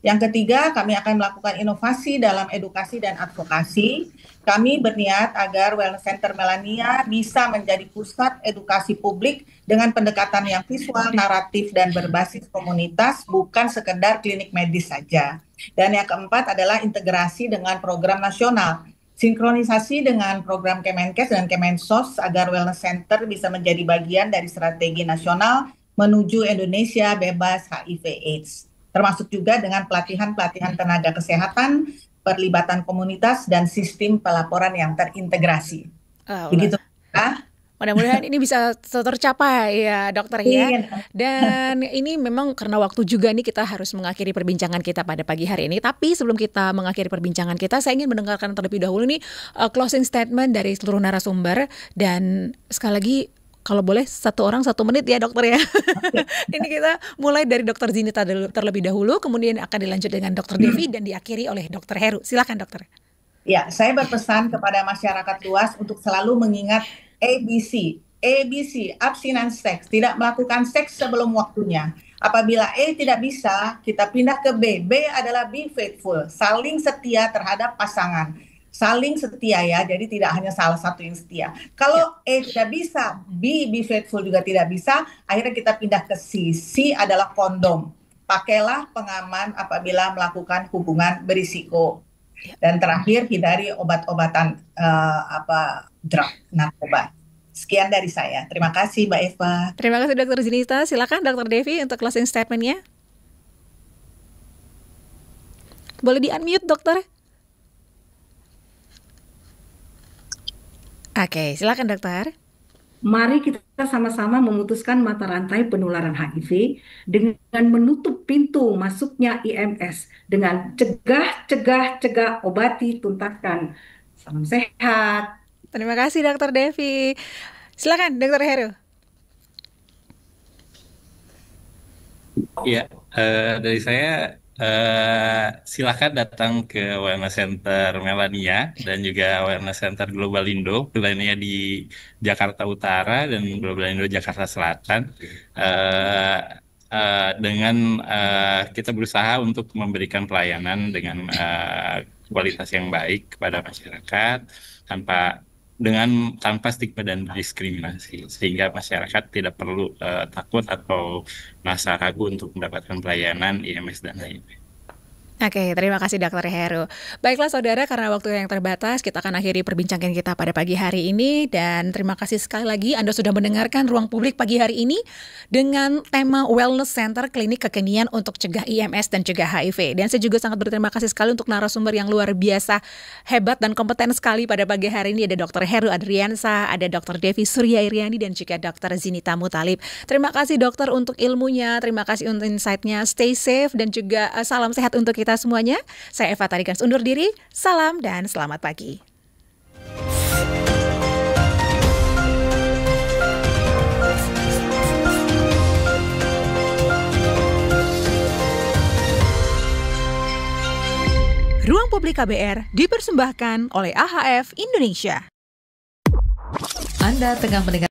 Yang ketiga, kami akan melakukan inovasi dalam edukasi dan advokasi. Kami berniat agar Wellness Center Melania bisa menjadi pusat edukasi publik dengan pendekatan yang visual, naratif, dan berbasis komunitas, bukan sekedar klinik medis saja. Dan yang keempat adalah integrasi dengan program nasional, sinkronisasi dengan program Kemenkes dan Kemensos agar Wellness Center bisa menjadi bagian dari strategi nasional menuju Indonesia bebas HIV/AIDS. Termasuk juga dengan pelatihan-pelatihan tenaga kesehatan, perlibatan komunitas, dan sistem pelaporan yang terintegrasi. Begitu. Mudah-mudahan ini bisa tercapai ya dokter ya. Dan ini memang karena waktu juga nih kita harus mengakhiri perbincangan kita pada pagi hari ini. Tapi sebelum kita mengakhiri perbincangan kita, saya ingin mendengarkan terlebih dahulu nih closing statement dari seluruh narasumber. Dan sekali lagi, kalau boleh 1 orang 1 menit ya dokter ya. Ini kita mulai dari dokter Zinita terlebih dahulu, kemudian akan dilanjut dengan dokter Devi dan diakhiri oleh dokter Heru. Silakan dokter. Ya, saya berpesan kepada masyarakat luas untuk selalu mengingat ABC, abstinence seks, tidak melakukan seks sebelum waktunya. Apabila A tidak bisa, kita pindah ke B. B adalah be faithful, saling setia terhadap pasangan. Saling setia ya, jadi tidak hanya salah satu yang setia. Kalau A tidak bisa, B be faithful juga tidak bisa, akhirnya kita pindah ke C. C adalah kondom. Pakailah pengaman apabila melakukan hubungan berisiko. Dan terakhir, hindari obat-obatan drug, narkoba. Sekian dari saya. Terima kasih Mbak Eva. Terima kasih Dr. Zinita. Silakan Dr. Devi untuk closing statement-nya. Boleh di-unmute dokter? Oke, silakan dokter. Mari kita sama-sama memutuskan mata rantai penularan HIV dengan menutup pintu masuknya IMS dengan cegah, obati, tuntaskan. Salam sehat. Terima kasih Dr. Devi. Silakan Dr. Heru. Ya, dari saya silakan datang ke Wellness Center Melania dan juga Wellness Center Global Indo, lainnya di Jakarta Utara dan Global Indo Jakarta Selatan. Dengan kita berusaha untuk memberikan pelayanan dengan kualitas yang baik kepada masyarakat tanpa stigma dan diskriminasi, sehingga masyarakat tidak perlu takut atau merasa ragu untuk mendapatkan pelayanan IMS dan lainnya. Oke, terima kasih Dr. Heru. Baiklah saudara, karena waktu yang terbatas, kita akan akhiri perbincangan kita pada pagi hari ini. Dan terima kasih sekali lagi Anda sudah mendengarkan Ruang Publik pagi hari ini dengan tema Wellness Center Klinik Kekinian untuk Cegah IMS dan Cegah HIV. Dan saya juga sangat berterima kasih sekali untuk narasumber yang luar biasa, hebat dan kompeten sekali pada pagi hari ini. Ada Dr. Heru Adriansa, ada Dr. Devi Surya Iriani, dan juga Dr. Zinita Muthalib. Terima kasih dokter untuk ilmunya, terima kasih untuk insight-nya. Stay safe dan juga salam sehat untuk kita semuanya. Saya Eva Tarikans undur diri. Salam dan selamat pagi. Ruang Publik KBR dipersembahkan oleh AHF Indonesia. Anda tengah mendengar